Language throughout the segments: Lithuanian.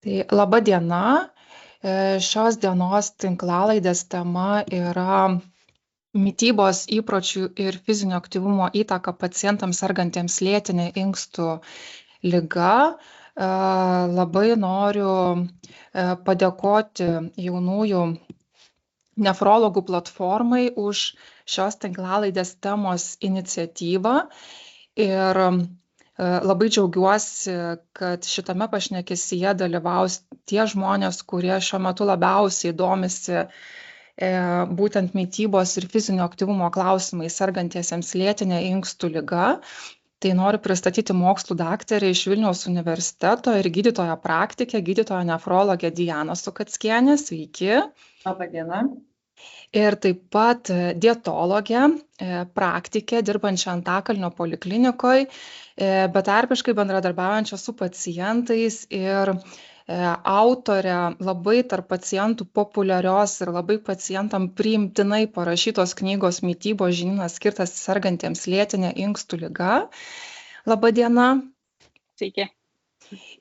Tai laba diena. Šios dienos tinklalaidės tema yra mitybos įpročių ir fizinio aktyvumo įtaka pacientams sergantiems lėtinė inkstų liga. Labai noriu padėkoti jaunųjų nefrologų platformai už šios tinklalaidės temos iniciatyvą. Ir labai džiaugiuosi, kad šitame pašnekesyje dalyvaus tie žmonės, kurie šiuo metu labiausiai domisi būtent mitybos ir fizinio aktyvumo klausimais sergantiesiems lėtinė inkstų liga. Tai noriu pristatyti mokslų daktarę iš Vilniaus universiteto ir gydytoją praktikę, gydytoją nefrologę Dianą Sukackienę. Sveiki. Labą dieną. Ir taip pat dietologę, praktikę, dirbančią Antakalnio poliklinikoje, betarpiškai bendradarbiaujančią su pacientais ir autorę labai tarp pacientų populiarios ir labai pacientam priimtinai parašytos knygos Mitybos žinynas skirtas sergantiems lėtinė inkstų liga. Labą dieną. Sveiki.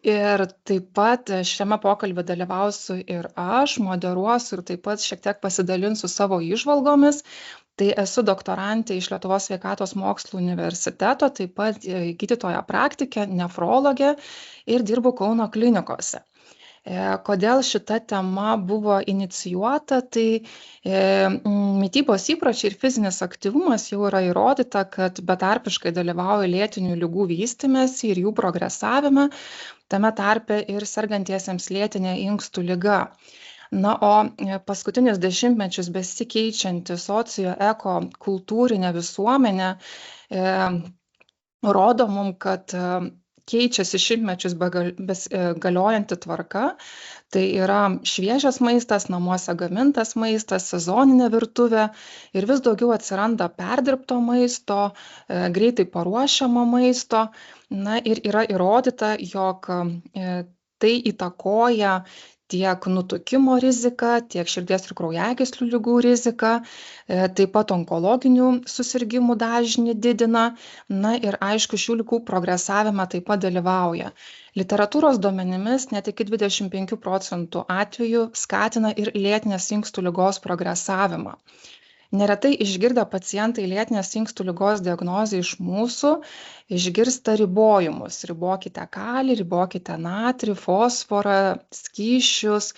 Ir taip pat šiame pokalbį dalyvausiu ir aš, moderuosiu ir taip pat šiek tiek pasidalinsiu savo įžvalgomis. Tai esu doktorantė iš Lietuvos sveikatos mokslų universiteto, taip pat gydytoja praktikė, nefrologė ir dirbu Kauno klinikose. Kodėl šita tema buvo inicijuota, tai mitybos įpročiai ir fizinis aktyvumas jau yra įrodyta, kad betarpiškai dalyvauja lėtinių ligų vystymesi ir jų progresavime, tame tarpe ir sergantiesiems lėtinė inkstų liga. Na, o paskutinius dešimtmečius besikeičianti socioeko kultūrinė visuomenė rodo mum, kad keičiasi šimtmečius galiojanti tvarka, tai yra šviežias maistas, namuose gamintas maistas, sezoninė virtuvė ir vis daugiau atsiranda perdirbto maisto, greitai paruošiamo maisto. Na ir yra įrodyta, jog tai įtakoja tiek nutukimo riziką, tiek širdies ir kraujagyslių ligų riziką, taip pat onkologinių susirgimų dažnį didina, na ir aišku, šių ligų progresavime taip pat dalyvauja. Literatūros duomenimis net iki 25% atvejų skatina ir lėtinės inkstų ligos progresavimą. Neretai išgirdę pacientai lėtinės inkstų ligos diagnozę iš mūsų, išgirsta ribojimus. Ribokite kalį, ribokite natrį, fosforą, skysčius.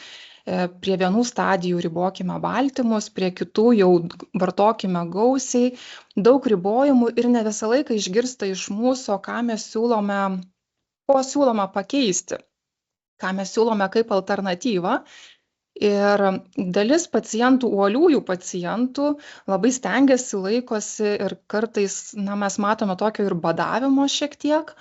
Prie vienų stadijų ribokime baltymus, prie kitų jau vartokime gausiai. Daug ribojimų ir ne visą laiką išgirsta iš mūsų, ką mes siūlome, ko siūlome pakeisti, ką mes siūlome kaip alternatyvą. Ir dalis pacientų, uoliųjų pacientų labai stengiasi, laikosi ir kartais mes matome tokio ir badavimo šiek tiek.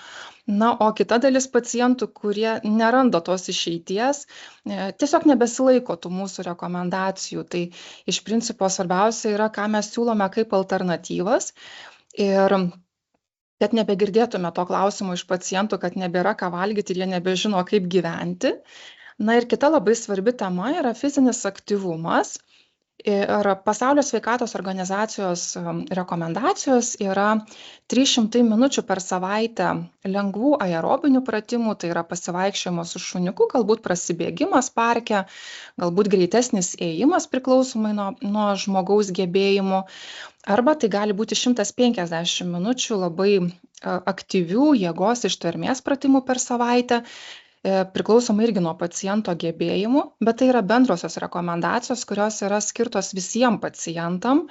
Na, o kita dalis pacientų, kurie neranda tos išeities, tiesiog nebesilaiko tų mūsų rekomendacijų. Tai iš principo svarbiausia yra, ką mes siūlome kaip alternatyvas. Ir kad nebegirdėtume to klausimo iš pacientų, kad nebėra ką valgyti ir jie nebežino, kaip gyventi. Na ir kita labai svarbi tema yra fizinis aktyvumas. Ir Pasaulio sveikatos organizacijos rekomendacijos yra 300 minučių per savaitę lengvų aerobinių pratimų, tai yra pasivaikščiojimas su šuniuku, galbūt prasibėgimas parke, galbūt greitesnis ėjimas priklausomai nuo žmogaus gebėjimų, arba tai gali būti 150 minučių labai aktyvių jėgos ištvermės pratimų per savaitę. Priklausomai irgi nuo paciento gebėjimų, bet tai yra bendrosios rekomendacijos, kurios yra skirtos visiems pacientam,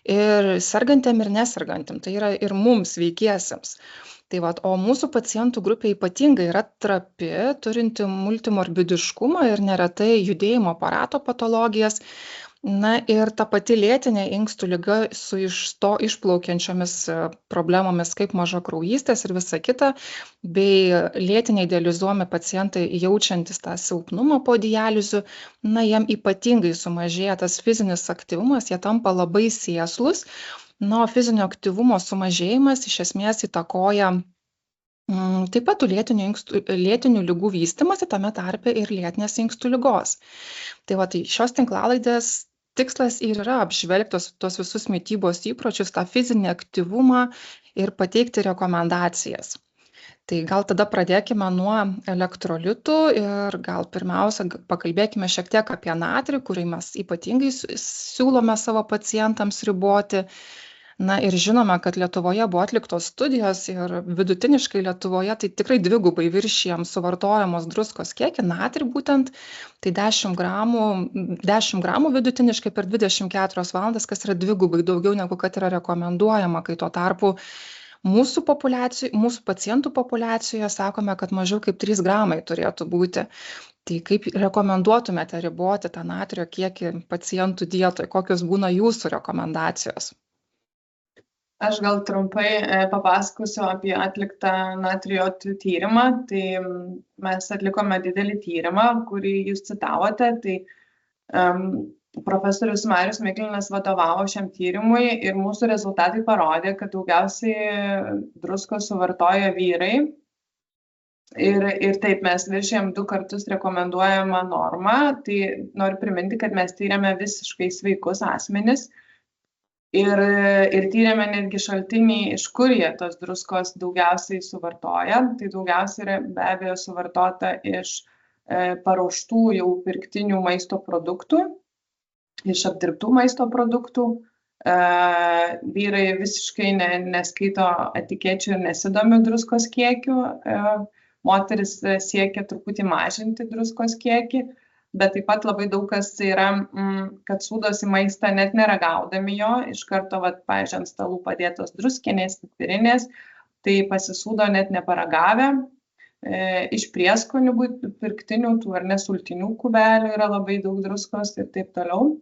ir sergantiem ir nesergantiem, tai yra ir mums sveikiesiems. Tai vat, o mūsų pacientų grupė ypatingai yra trapi, turinti multimorbidiškumą ir neretai judėjimo aparato patologijas. Na ir ta pati lėtinė inkstų liga su iš to išplaukiančiomis problemomis kaip mažakraujystės ir visa kita, bei lėtiniai dializuojami pacientai jaučiantis tą silpnumą po dializių, na jiem ypatingai sumažėja tas fizinis aktyvumas, jie tampa labai sėslus, na o fizinio aktyvumo sumažėjimas iš esmės įtakoja taip pat lėtinių ligų vystymasi, tame tarpe ir lėtinės inkstų ligos. Tai va, tai šios tinklalaidės tikslas ir yra apžvelgti tos visus mitybos įpročius, tą fizinį aktyvumą ir pateikti rekomendacijas. Tai gal tada pradėkime nuo elektrolitų ir gal pirmiausia pakalbėkime šiek tiek apie natrį, kurį mes ypatingai siūlome savo pacientams riboti. Na ir žinome, kad Lietuvoje buvo atliktos studijos ir vidutiniškai Lietuvoje tai tikrai dvigubai viršijam suvartojamos druskos kiekį, natrį būtent, tai 10 gramų vidutiniškai per 24 valandas, kas yra dvigubai daugiau negu kad yra rekomenduojama, kai tuo tarpu mūsų pacientų populiacijoje sakome, kad mažiau kaip 3 gramai turėtų būti. Tai kaip rekomenduotumėte riboti tą natrio kiekį pacientų dietoje? Kokios būna jūsų rekomendacijos? Aš gal trumpai papasakosiu apie atliktą natrio tyrimą. Tai mes atlikome didelį tyrimą, kurį jūs citavote. Tai profesorius Marius Miklinas vadovavo šiam tyrimui ir mūsų rezultatai parodė, kad daugiausiai druskos suvartoja vyrai. Ir taip mes viršėjom 2 kartus rekomenduojamą normą. Tai noriu priminti, kad mes tyrėme visiškai sveikus asmenis ir tyrėme netgi šaltinį, iš kur jie tos druskos daugiausiai suvartoja. Tai daugiausiai yra be abejo suvartota iš paruoštų jau pirktinių maisto produktų, iš apdirbtų maisto produktų. Vyrai visiškai neskaito etikečių ir nesidomi druskos kiekiu. Moteris siekia truputį mažinti druskos kiekį, bet taip pat labai daug kas yra, kad sūdosi maistą net neragaudami jo, iš karto, pavyzdžiui, ant stalų padėtos druskinės, pipirinės, tai pasisūdo net neparagavę. Iš prieskonių pirktinių, tų ar nesultinių kubelių yra labai daug druskos ir taip toliau.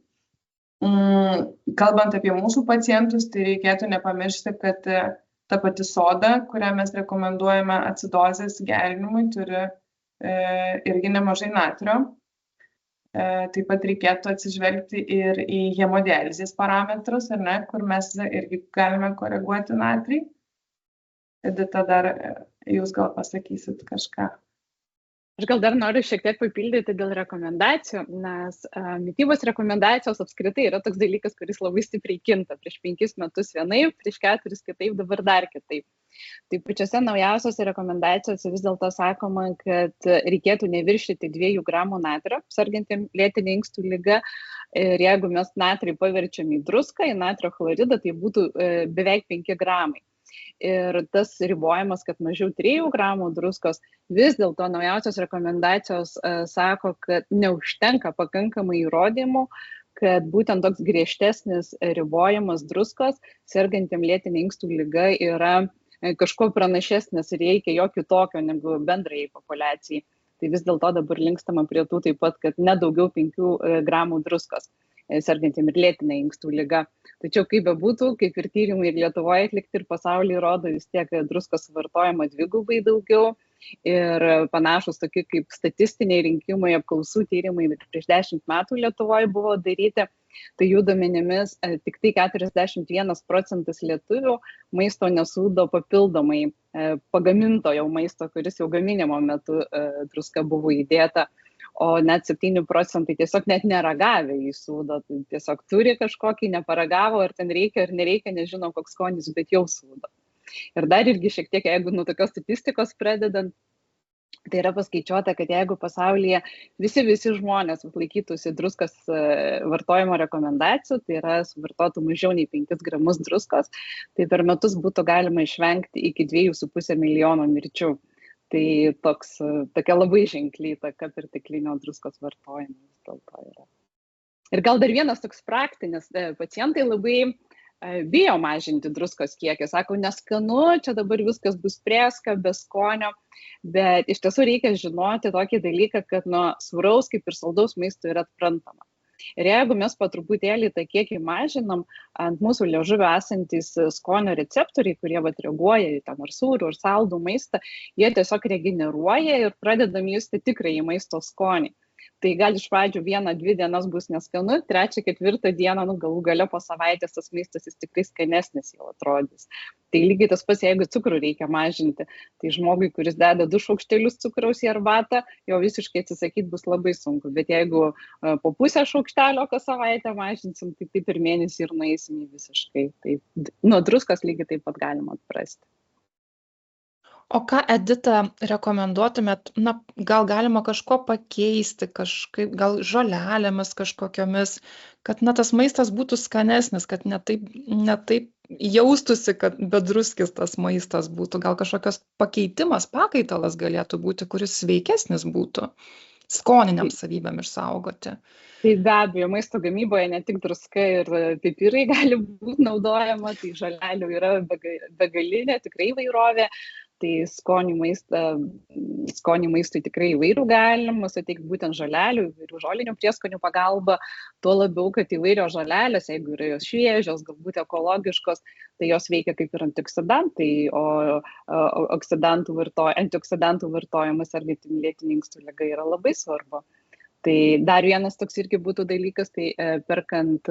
Kalbant apie mūsų pacientus, tai reikėtų nepamiršti, kad ta pati soda, kurią mes rekomenduojame acidozės gerinimui, turi irgi nemažai natrio. Taip pat reikėtų atsižvelgti ir į hemodializės parametrus, ar ne, kur mes irgi galime koreguoti natrį. Edita, dar jūs gal pasakysit kažką. Aš gal dar noriu šiek tiek papildyti dėl rekomendacijų, nes mitybos rekomendacijos apskritai yra toks dalykas, kuris labai stipriai kinta. Prieš 5 metus vienaip, prieš 4 kitaip, dabar dar kitaip. Tai pačiose naujausiose rekomendacijose vis dėlto sakoma, kad reikėtų neviršyti 2 gramų natrio, sergantiem lėtinė inkstų liga. Ir jeigu mes natrį paverčiam į druską, į natrio chloridą, tai būtų beveik 5 gramai. Ir tas ribojimas, kad mažiau 3 gramų druskos, vis dėlto naujausios rekomendacijos sako, kad neužtenka pakankamai įrodymų, kad būtent toks griežtesnis ribojimas druskos sergantiem lėtinė inkstų liga yra kažko pranašesnis ir reikia jo kitokio negu bendrai populiacijai. Tai vis dėlto dabar linkstama prie tų taip pat, kad ne daugiau 5 gramų druskos sergantiem ir lėtinė inkstų liga. Tačiau kaip bebūtų, kaip ir tyrimai ir Lietuvoje atlikti ir pasaulyje rodo, vis tiek druskos suvartojama 2 daugiau ir panašus tokie kaip statistiniai rinkimai, apklausų tyrimai prieš 10 metų Lietuvoje buvo daryti. Tai jų duomenimis tik tai 41% lietuvių maisto nesūdo papildomai pagaminto jau maisto, kuris jau gaminimo metu druska buvo įdėta. O net 7% tiesiog net neragavę į sūdą, tai tiesiog turi kažkokį, neparagavo, ar ten reikia ar nereikia, nežinau koks skonis, bet jau sūdo. Ir dar irgi šiek tiek, jeigu nuo tokios statistikos pradedant, tai yra paskaičiuota, kad jeigu pasaulyje visi žmonės laikytųsi druskos vartojimo rekomendacijų, tai yra suvartotų mažiau nei 5 gramus druskos, tai per metus būtų galima išvengti iki 2,5 milijono mirčių. Tai tokia labai ženkli įtaka perteklinio druskos vartojimo vis dėlto yra. Ir gal dar vienas toks praktinis, pacientai labai bijo mažinti druskos kiekį, sako, neskanu, čia dabar viskas bus prėska, be skonio, bet iš tiesų reikia žinoti tokį dalyką, kad nuo sūraus kaip ir saldaus maisto yra atprantama. Ir jeigu mes po truputėlį tą kiekį mažinam, ant mūsų liežuvio esantis skonio receptoriai, kurie reaguoja į ten ar sūrų, ar saldų maistą, jie tiesiog regeneruoja ir pradedam justi tikrąjį maisto skonį. Tai gal iš pradžių 1-2 dienas bus neskanu, 3-4 dieną, galų gale po savaitės tas maistas jis tikrai skanesnis jau atrodys. Tai lygiai tas pats, jeigu cukrų reikia mažinti, tai žmogui, kuris deda 2 šaukštelius cukraus į arbatą, jo visiškai atsisakyti bus labai sunku. Bet jeigu po pusę šaukštelio kas savaitę mažinsim, tai taip ir mėnesį ir nueisim į visiškai. Tai nuo druskos lygiai taip pat galima atprasti. O ką, Edita, rekomenduotumėt, gal galima kažko pakeisti, kažkaip, gal žolelėmis kažkokiomis, kad tas maistas būtų skanesnis, kad ne taip jaustųsi, kad bedruskis tas maistas būtų, gal kažkokios pakeitimas, pakaitalas galėtų būti, kuris sveikesnis būtų, skoniniam savybėm išsaugoti. Tai be abejo, maisto gamyboje ne tik druska ir pipirai gali būti naudojama, tai žolelių yra begalinė, tikrai įvairovė. Tai skonį maistui tikrai įvairių galima suteikti būtent žolelių, įvairių žolinių prieskonių pagalba, tuo labiau, kad įvairios žolelės, jeigu yra jos šviežios, galbūt ekologiškos, tai jos veikia kaip ir antioksidantai, o antioksidantų vartojimas sergantiem lėtine inkstų liga yra labai svarbu. Tai dar vienas toks irgi būtų dalykas, tai perkant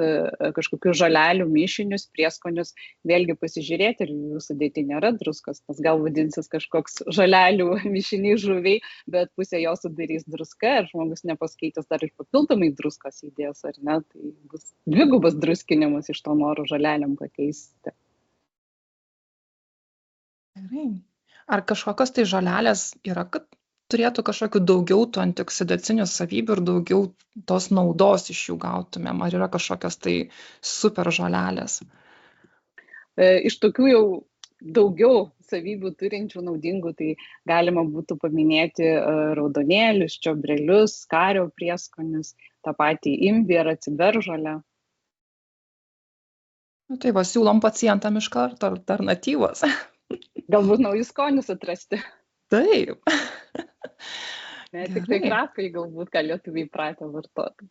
kažkokius žolelių mišinius, prieskonius, vėlgi pasižiūrėti, ir jų sudėty nėra druskos, tas gal vadinsis kažkoks žolelių mišiniai žuviai, bet pusė jo sudarys druska, ir žmogus nepaskaitęs dar ir papildomai druskos įdės, ar ne, tai bus dvigubas druskinimas iš to noro žoleliam pakeisti. Gerai. Ar kažkokios tai žolelės yra, kad turėtų kažkokių daugiau tų antioksidacinių savybių ir daugiau tos naudos iš jų gautumėm? Ar yra kažkokios tai super žolelės? Iš tokių jau daugiau savybių turinčių naudingų, tai galima būtų paminėti raudonėlius, čiobrelius, kario prieskonius, tą patį imbierą, ciberžolę. Tai siūlom pacientam iš karto alternatyvos. Galbūt naujus skonius atrasti. Taip. Ne, tik tai krakai galbūt, ką lietuviai pratę vartoti.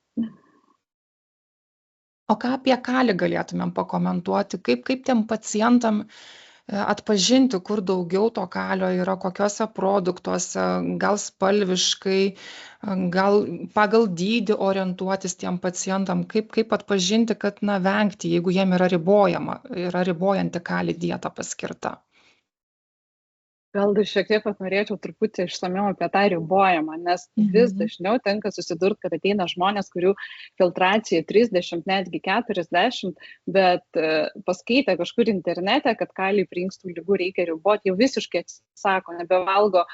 O ką apie kalį galėtumėm pakomentuoti? Kaip tiem pacientam atpažinti, kur daugiau to kalio yra, kokiuose produktuose, gal spalviškai, gal pagal dydį orientuotis tiem pacientam, kaip atpažinti, kad vengti, jeigu jiem yra ribojanti kalį dieta paskirta? Gal dar šiek tiek norėčiau truputį išsamiau apie tą ribojimą, nes vis dažniau tenka susidurti, kad ateina žmonės, kurių filtracija 30, netgi 40, bet paskaitę kažkur internete, kad kalį prie inkstų ligų reikia riboti, jau visiškai atsisako, nebevalgo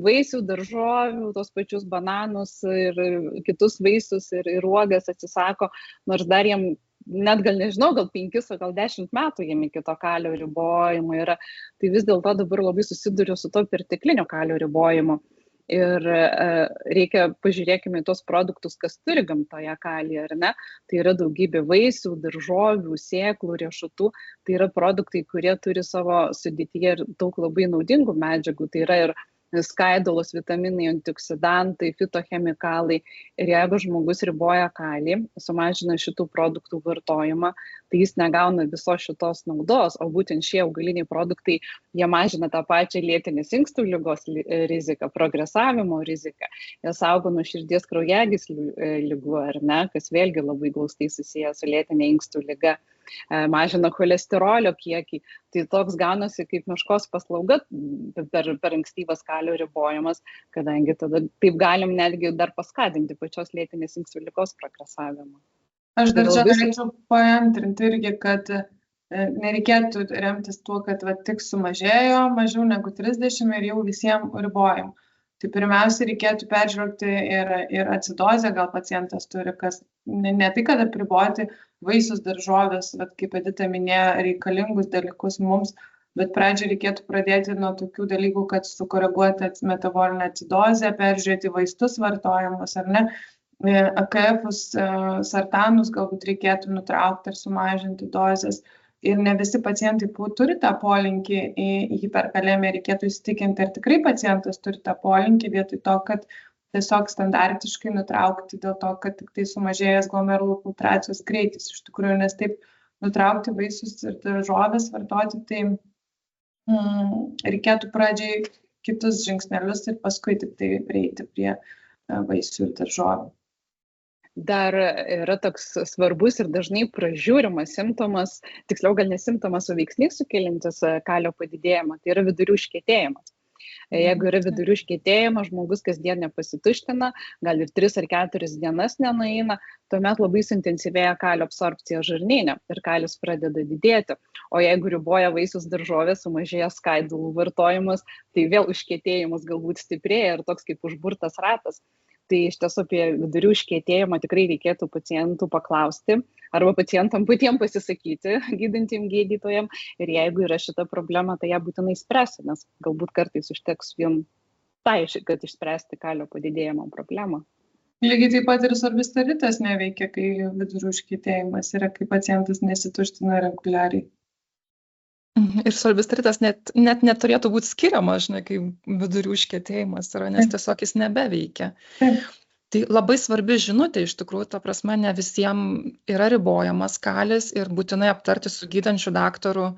vaisių, daržovių, tos pačius bananus ir kitus vaisius ir uogas atsisako, nors dar jiem net gal nežinau, gal 5, o gal 10 metų jiem iki to kalio ribojimo yra, tai vis dėlto dabar labai susiduriu su to pertekliniu kalio ribojimu. Ir reikia, pažiūrėkime į tos produktus, kas turi gamtoje kalį, ar ne? Tai yra daugybė vaisių, daržovių, sėklų, riešutų, tai yra produktai, kurie turi savo sudėtyje ir daug labai naudingų medžiagų, tai yra ir skaidulos, vitaminai, antioksidantai, fitochemikalai. Ir jeigu žmogus riboja kalį, sumažina šitų produktų vartojimą, tai jis negauna visos šitos naudos, o būtent šie augaliniai produktai, jie mažina tą pačią lėtinės inkstų ligos riziką, progresavimo riziką, jie saugo nuo širdies kraujagyslių ligų, ar ne, kas vėlgi labai glaustai susiję su lėtinė inkstų liga. Mažina cholesterolio kiekį, tai toks gaunasi kaip meškos paslauga per ankstyvas kalio ribojimas, kadangi tada taip galim netgi dar paskatinti pačios lėtinės inkstų ligos progresavimą. Aš dar čia norėčiau paantrinti irgi, kad nereikėtų remtis tuo, kad tik sumažėjo mažiau negu 30 ir jau visiems ribojam. Tai pirmiausia, reikėtų peržvelgti ir acidozę, gal pacientas turi, kas ne tai, kad apriboti vaisius, daržovės, kaip Edita minėjo, reikalingus dalykus mums, bet pradžią reikėtų pradėti nuo tokių dalykų, kad sukoreguoti metabolinę acidozę, peržiūrėti vaistus vartojamus, ar ne, AKF-us, sartanus galbūt reikėtų nutraukti ar sumažinti dozes. Ir ne visi pacientai turi tą polinkį į hiperkalemiją, reikėtų įsitikinti, ar tikrai pacientas turi tą polinkį vietoj to, kad tiesiog standartiškai nutraukti dėl to, kad tik tai sumažėjęs glomerulų filtracijos greitis. Iš tikrųjų, nes taip nutraukti vaisius ir daržovės vartoti, tai reikėtų pradžiai kitus žingsnelius ir paskui tik tai prieiti prie vaisių ir daržovių. Dar yra toks svarbus ir dažnai pražiūrimas simptomas, tiksliau gal ne simptomas, o veiksnys sukeliantis kalio padidėjimą, tai yra vidurių užkietėjimas. Jeigu yra vidurių užkietėjimas, žmogus kasdien nepasituština, gal ir 3 ar 4 dienas nenueina, tuomet labai suintensyvėja kalio absorbcija žarnyne ir kalis pradeda didėti. O jeigu riboja vaisius daržovės, sumažėja skaidulų vartojimas, tai vėl užkietėjimas galbūt stiprėja ir toks kaip užburtas ratas. Tai iš tiesų apie vidurių užkietėjimą tikrai reikėtų pacientų paklausti arba pacientam patiems pasisakyti, gydantiem gydytojam. Ir jeigu yra šita problema, tai ją būtinai spręsti, nes galbūt kartais užteks vien tai, kad išspręsti kalio padidėjimo problemą. Lygiai taip pat ir sorbistaritas neveikia, kai vidurių užkietėjimas yra, kai pacientas nesituština reguliariai. Ir sorbistaritas net neturėtų būti skiriamas, žinai, kai vidurių užkietėjimas yra, nes tiesiog jis nebeveikia. Tai labai svarbi žinutė, iš tikrųjų, ta prasme, ne visiems yra ribojamas kalis ir būtinai aptarti su gydančiu daktaru,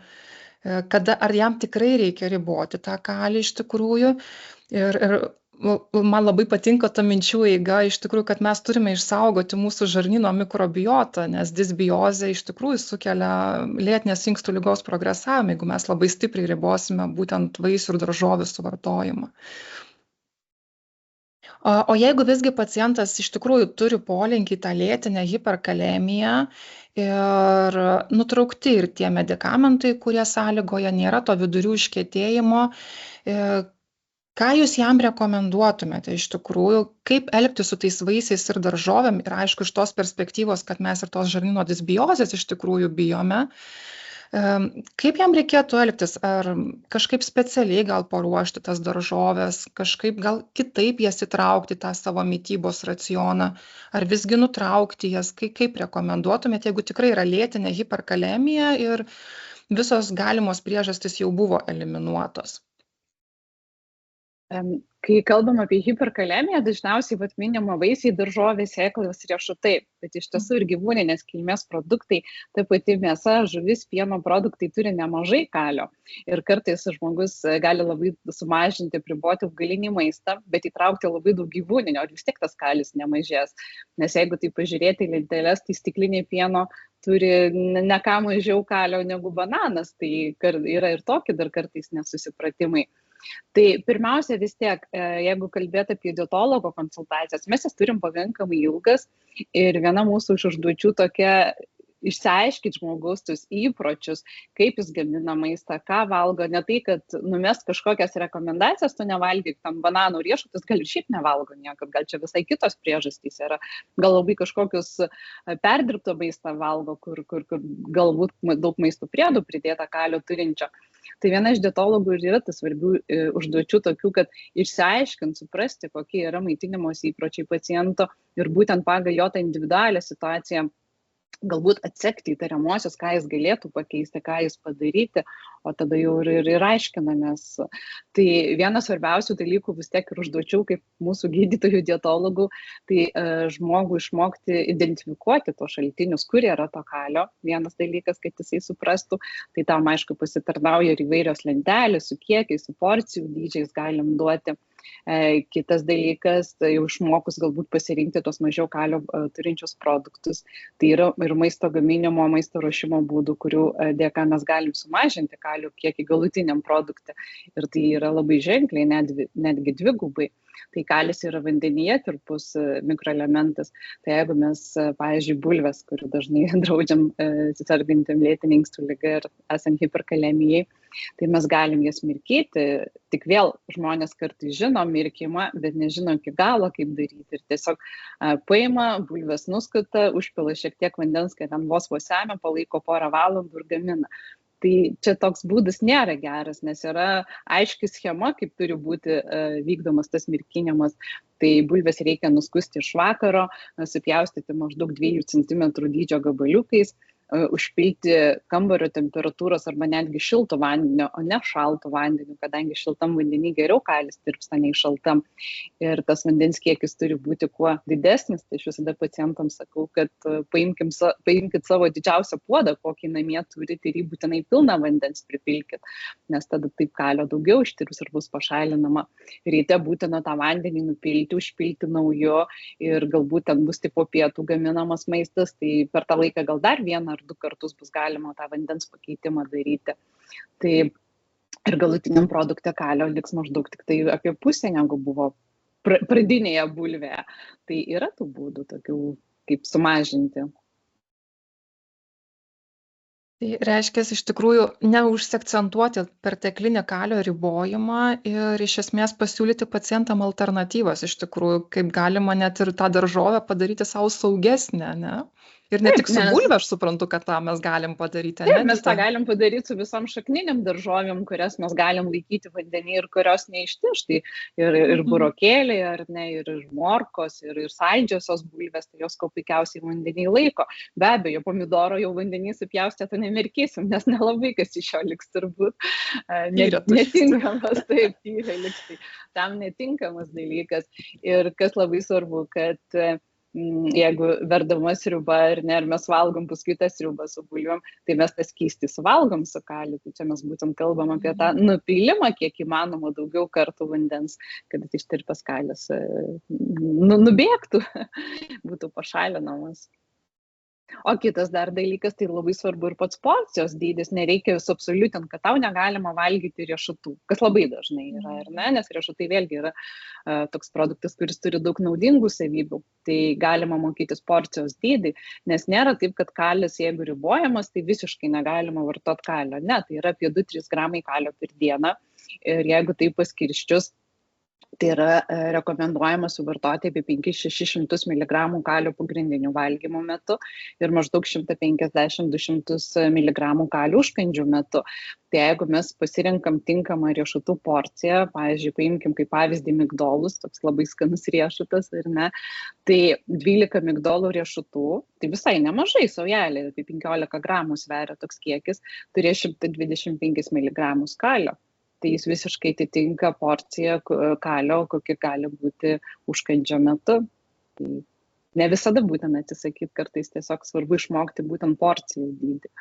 ar jam tikrai reikia riboti tą kalį iš tikrųjų. Ir man labai patinka ta minčių eiga, iš tikrųjų, kad mes turime išsaugoti mūsų žarnyno mikrobiotą, nes disbiozė iš tikrųjų sukelia lėtinės inkstų ligos progresavimą, jeigu mes labai stipriai ribosime būtent vaisių ir daržovių suvartojimą. O jeigu visgi pacientas iš tikrųjų turi polinkį tą lėtinę hiperkalemiją ir nutraukti ir tie medikamentai, kurie sąlygoja, nėra to vidurių užkietėjimo, ką jūs jam rekomenduotumėte iš tikrųjų, kaip elgtis su tais vaisiais ir daržovėm ir aišku iš tos perspektyvos, kad mes ir tos žarnyno disbiozės iš tikrųjų bijome, kaip jam reikėtų elgtis, ar kažkaip specialiai gal paruošti tas daržovės, kažkaip gal kitaip jas įtraukti tą savo mitybos racioną, ar visgi nutraukti jas, kaip rekomenduotumėte, jeigu tikrai yra lėtinė hiperkalemija ir visos galimos priežastys jau buvo eliminuotos. Kai kalbam apie hiperkalemiją, dažniausiai minima vaisiai, daržovės, sėklos, riešutai, bet iš tiesų ir gyvūninės kilmės produktai, ta pati mėsa, žuvis, pieno produktai turi nemažai kalio. Ir kartais žmogus gali labai sumažinti, apriboti augalinį maistą, bet įtraukti labai daug gyvūninio, ir vis tiek tas kalis nemažės. Nes jeigu tai pažiūrėti į lenteles, tai stiklinė pieno turi ne ką mažiau kalio negu bananas, tai yra ir tokie dar kartais nesusipratimai. Tai pirmiausia vis tiek, jeigu kalbėt apie dietologo konsultacijas, mes jas turim pakankamai ilgas ir viena mūsų iš užduočių tokia išsiaiškinti žmogaus tus įpročius, kaip jis gamina maistą, ką valgo, ne tai, kad numes kažkokias rekomendacijas, tu nevalgyk tam bananų riešutus, gal ir šiaip nevalgo niekad, gal čia visai kitos priežastys yra, gal labai kažkokius perdirbto maistą valgo, kur galbūt daug maisto priedų pridėta kalio turinčio. Tai viena iš dietologų ir yra tas svarbių užduočių tokių, kad išsiaiškinti, suprasti, kokie yra maitinimosi įpročiai paciento ir būtent pagal jo tą individualią situaciją galbūt atsekti įtariamuosius, ką jis galėtų pakeisti, ką jis padaryti, o tada jau ir aiškinamės. Tai vienas svarbiausių dalykų vis tiek ir užduočių, kaip mūsų gydytojų dietologų, tai žmogų išmokti identifikuoti tos šaltinius, kur yra to kalio. Vienas dalykas, kad jisai suprastų, tai tam aišku pasitarnauja ir įvairios lentelės su kiekiais, su porcijų dydžiais galim duoti. Kitas dalykas, tai jau išmokus galbūt pasirinkti tos mažiau kalio turinčius produktus. Tai yra ir maisto gaminimo, maisto ruošimo būdų, kurių dėka mes galim sumažinti kalio kiekį galutiniam produkte. Ir tai yra labai ženkliai, netgi dvigubai. Tai kalis yra vandenyje tirpus mikroelementas. Tai jeigu mes, pavyzdžiui, bulves, kurių dažnai draudžiam sergantiem lėtinė inkstų liga ir esant hiperkalemijai, tai mes galim jas mirkyti. Tik vėl žmonės kartais žino mirkimą, bet nežino iki galo, kaip daryti. Ir tiesiog paima, bulves nuskuta, užpila šiek tiek vandens, kad ten vos semia, palaiko porą valandų ir gamina. Tai čia toks būdas nėra geras, nes yra aiški schema, kaip turi būti vykdomas tas mirkinimas. Tai bulves reikia nuskusti iš vakaro, supjaustyti maždaug 2 cm dydžio gabaliukais, užpilti kambario temperatūros arba netgi šilto vandenio, o ne šalto vandeniu, kadangi šiltam vandenį geriau kalis tirpsta nei šaltam. Ir tas vandens kiekis turi būti kuo didesnis, tai aš visada pacientams sakau, kad paimkit savo didžiausią puodą, kokį namie turite ir jį būtinai pilną vandens pripilkit, nes tada taip kalio daugiau ištirps ir bus pašalinama. Ryte būtina tą vandenį nupilti, užpilti nauju ir galbūt ten bus tipo pietų gaminamas maistas, tai per tą laiką gal dar 1 ar 2 kartus bus galima tą vandens pakeitimą daryti. Tai ir galutiniam produkte kalio liks maždaug tik tai apie pusę, negu buvo pradinėje bulvėje. Tai yra tų būdų tokių, kaip sumažinti. Tai reiškia, iš tikrųjų, neužsiakcentuoti perteklinį kalio ribojimą ir iš esmės pasiūlyti pacientam alternatyvas, iš tikrųjų, kaip galima net ir tą daržovę padaryti savo saugesnę, ne? Ir ne tik su bulve, aš suprantu, kad tą mes galim padaryti. Taip, mes tą galim padaryti su visom šakniniam daržovėm, kurias mes galim laikyti vandenį ir kurios neištiš. Tai ir burokėliai, ar ne, ir morkos, ir saldžiosios bulvės, tai jos kuo puikiausiai vandenį laiko. Be abejo, pomidoro jau vandenį supjaustę, tai nemirkysim, nes nelabai kas iš jo liks turbūt. Netinkamas, taip, tyrai liks. Tai tam netinkamas dalykas. Ir kas labai svarbu, kad jeigu verdama sriuba ar ne, ar mes valgom paskui tą sriubą su bulvėm, tai mes tą skystį suvalgom su kaliu. Tai čia mes būtent kalbam apie tą nupylimą, kiek įmanoma daugiau kartų vandens, kad ištirpęs kalis nubėgtų, būtų pašalinamas. O kitas dar dalykas, tai labai svarbu ir pats porcijos dydis, nereikia suabsoliutinti, kad tau negalima valgyti riešutų, kas labai dažnai yra, ar ne, nes riešutai vėlgi yra toks produktas, kuris turi daug naudingų savybių, tai galima mokytis porcijos dydį, nes nėra taip, kad kalis, jeigu ribojamas, tai visiškai negalima vartoti kalio, ne, tai yra apie 2-3 gramai kalio per dieną ir jeigu tai paskirščius, tai yra rekomenduojama suvartoti apie 500-600 mg kalio pagrindinių valgymo metu ir maždaug 150-200 mg kalio užkandžių metu. Tai jeigu mes pasirinkam tinkamą riešutų porciją, pavyzdžiui, paimkim kaip pavyzdį migdolus, toks labai skanus riešutas, ar ne, tai 12 migdolų riešutų, tai visai nemažai, saujelė, apie 15 gramų sveria toks kiekis, turės 125 mg kalio. Tai jis visiškai atitinka porciją kalio, kokia gali būti užkandžio metu. Tai ne visada būtina atsisakyti, kartais tiesiog svarbu išmokti būtent porcijų dydį.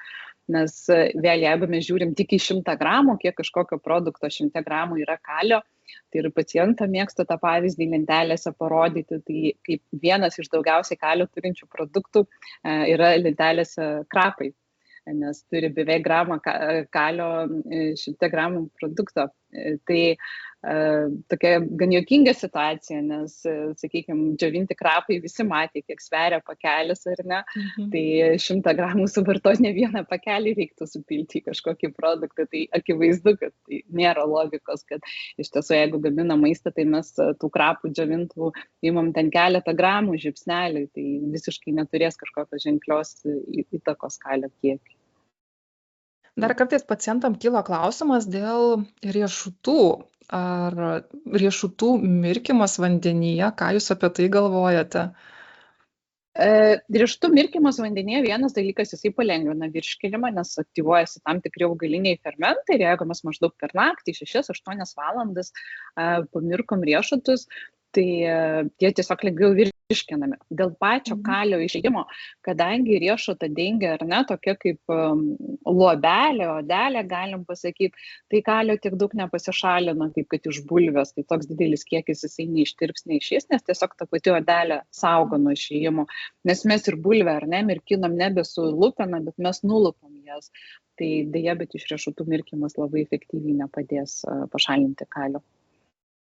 Nes vėl, jeigu mes žiūrim tik į 100 gramų, kiek kažkokio produkto 100 gramų yra kalio, tai ir pacientą mėgsta tą pavyzdį lentelėse parodyti, tai kaip vienas iš daugiausiai kalio turinčių produktų yra lentelėse krapai, nes turi beveik gramą kalio 100 gramų produkto. Tai tokia gan juokinga situacija, nes, sakykime, džiovinti krapai visi matė, kiek sveria pakelis, ar ne, tai 100 gramų suvartoti ne vieną pakelį reiktų supilti į kažkokį produktą, tai akivaizdu, kad tai nėra logikos, kad iš tiesų, jeigu gamina maistą, tai mes tų krapų džiovintų imam ten keletą gramų žiupsnelį, tai visiškai neturės kažkokios ženklios įtakos kalio kiekį. Dar kartais pacientam kyla klausimas dėl riešutų. Ar riešutų mirkymas vandenyje, ką jūs apie tai galvojate? Riešutų mirkymas vandenyje vienas dalykas, jisai palengvina virškinimą, nes aktyvuojasi tam tikri augaliniai fermentai ir jeigu mes maždaug per naktį 6-8 valandas pamirkom riešutus, tai tie tiesiog lengviau virškinami. Dėl pačio kalio išėjimo, kadangi riešutą dengia, ar ne, tokia kaip luobelė, odelė, galim pasakyti, tai kalio tiek daug nepasišalina, kaip kad iš bulvės, tai toks didelis kiekis jisai neištirps, neišės, nes tiesiog ta pati odelė saugo nuo išėjimo. Nes mes ir bulvę, ar ne, mirkinam nebe su lupena, bet mes nulupam jas. Tai deja, bet iš riešutų mirkymas labai efektyviai nepadės pašalinti kalio.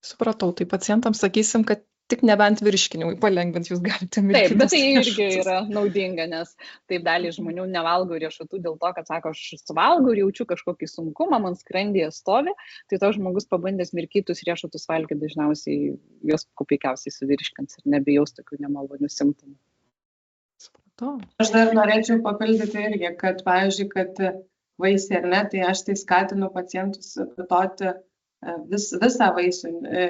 Supratau, tai pacientams sakysim, kad tik nebent virškinimui palengvint jūs galite mirkytis. Taip, bet tai irgi yra naudinga, nes taip dalį žmonių nevalgo riešutų dėl to, kad sako, aš suvalgau ir jaučiu kažkokį sunkumą, man skrandyje stovi, tai to žmogus pabandęs mirkytus riešutus valgyti dažniausiai jos puikiausiai suvirškins ir nebejaus tokių nemalonių simptomų. Supratau. Aš dar norėčiau papildyti irgi, kad, pavyzdžiui, kad vaisiai, ar ne, tai aš tai skatinu pacientus vartoti visą vaisių,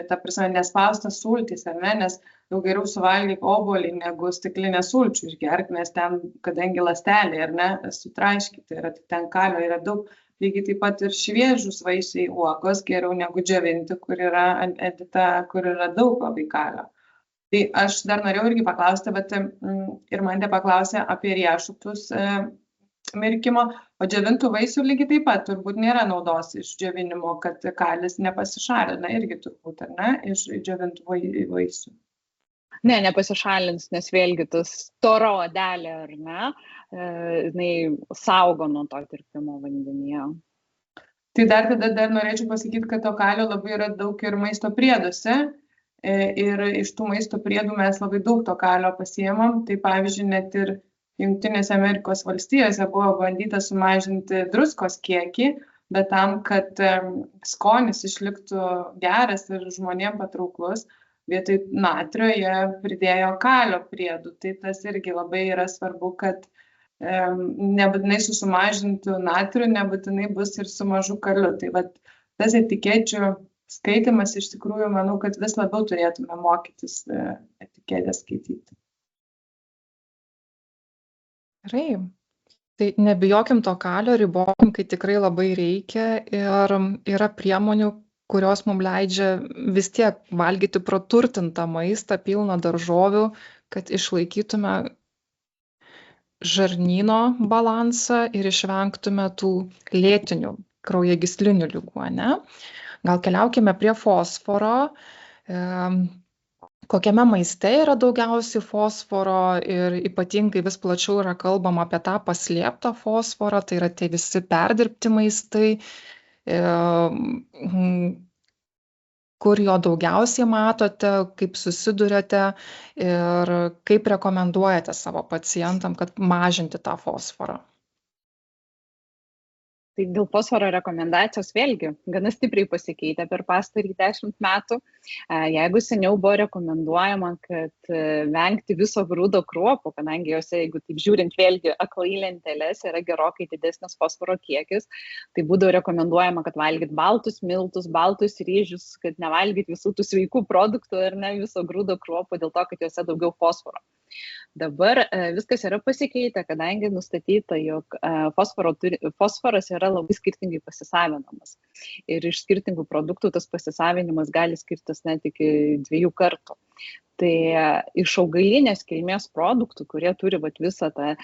ta prasme, nespaustas sultis, ar ne, nes daug geriau suvalgyk obuolį negu stiklinę sulčių išgerk, nes ten, kadangi ląstelė, ar ne, sutraiškyti yra, ten kalio yra daug, lygiai taip pat ir šviežus vaisiai uogos geriau negu džiovinti, kur yra edita, kur yra daug labai kalio. Tai aš dar norėjau irgi paklausti, bet ir man paklausė apie riešutus mirkymo, o džiovintų vaisių lygiai taip pat turbūt nėra naudos iš džiovinimo, kad kalis nepasišalina irgi turbūt, ar ne, iš džiovintų vaisių. Ne, nepasišalins, nes vėlgi tas stora odelė, ar ne, jinai saugo nuo to tirpimo vandenyje. Tai dar norėčiau pasakyti, kad to kalio labai yra daug ir maisto prieduose. Ir iš tų maisto priedų mes labai daug to kalio pasiemam. Tai pavyzdžiui, net ir Jungtinėse Amerikos valstijose buvo bandyta sumažinti druskos kiekį, bet tam, kad skonis išliktų geras ir žmonėms patrauklus, vietoj natrio jie pridėjo kalio priedų. Tai tas irgi labai yra svarbu, kad nebūtinai su sumažintų natriu, nebūtinai bus ir su mažu kaliu. Tai vat, tas etikečių skaitimas iš tikrųjų, manau, kad vis labiau turėtume mokytis etiketės skaityti. Gerai. Tai nebijokim to kalio, ribokim, kai tikrai labai reikia ir yra priemonių, kurios mums leidžia vis tiek valgyti praturtintą maistą, pilną daržovių, kad išlaikytume žarnyno balansą ir išvengtume tų lėtinių kraujagyslinių ligų, ne? Gal keliaukime prie fosforo. Kokiame maiste yra daugiausiai fosforo ir ypatingai vis plačiau yra kalbama apie tą paslėptą fosforą, tai yra tie visi perdirbti maistai, kur jo daugiausiai matote, kaip susiduriate ir kaip rekomenduojate savo pacientam, kad mažinti tą fosforą. Tai dėl fosforo rekomendacijos vėlgi gana stipriai pasikeitė per pastarį 10 metų. Jeigu seniau buvo rekomenduojama, kad vengti viso grūdo kruopų, kadangi jose, jeigu taip žiūrint vėlgi aklai lenteles, yra gerokai didesnis fosforo kiekis, tai būdavo rekomenduojama, kad valgyt baltus miltus, baltus ryžius, kad nevalgyt visų tų sveikų produktų ir ne viso grūdo kruopų dėl to, kad jose daugiau fosforo. Dabar viskas yra pasikeitę, kadangi nustatyta, jog fosforas yra labai skirtingai pasisavinamas. Ir iš skirtingų produktų tas pasisavinimas gali skirtis net iki 2 kartų. Tai iš augalinės kilmės produktų, kurie turi visą tą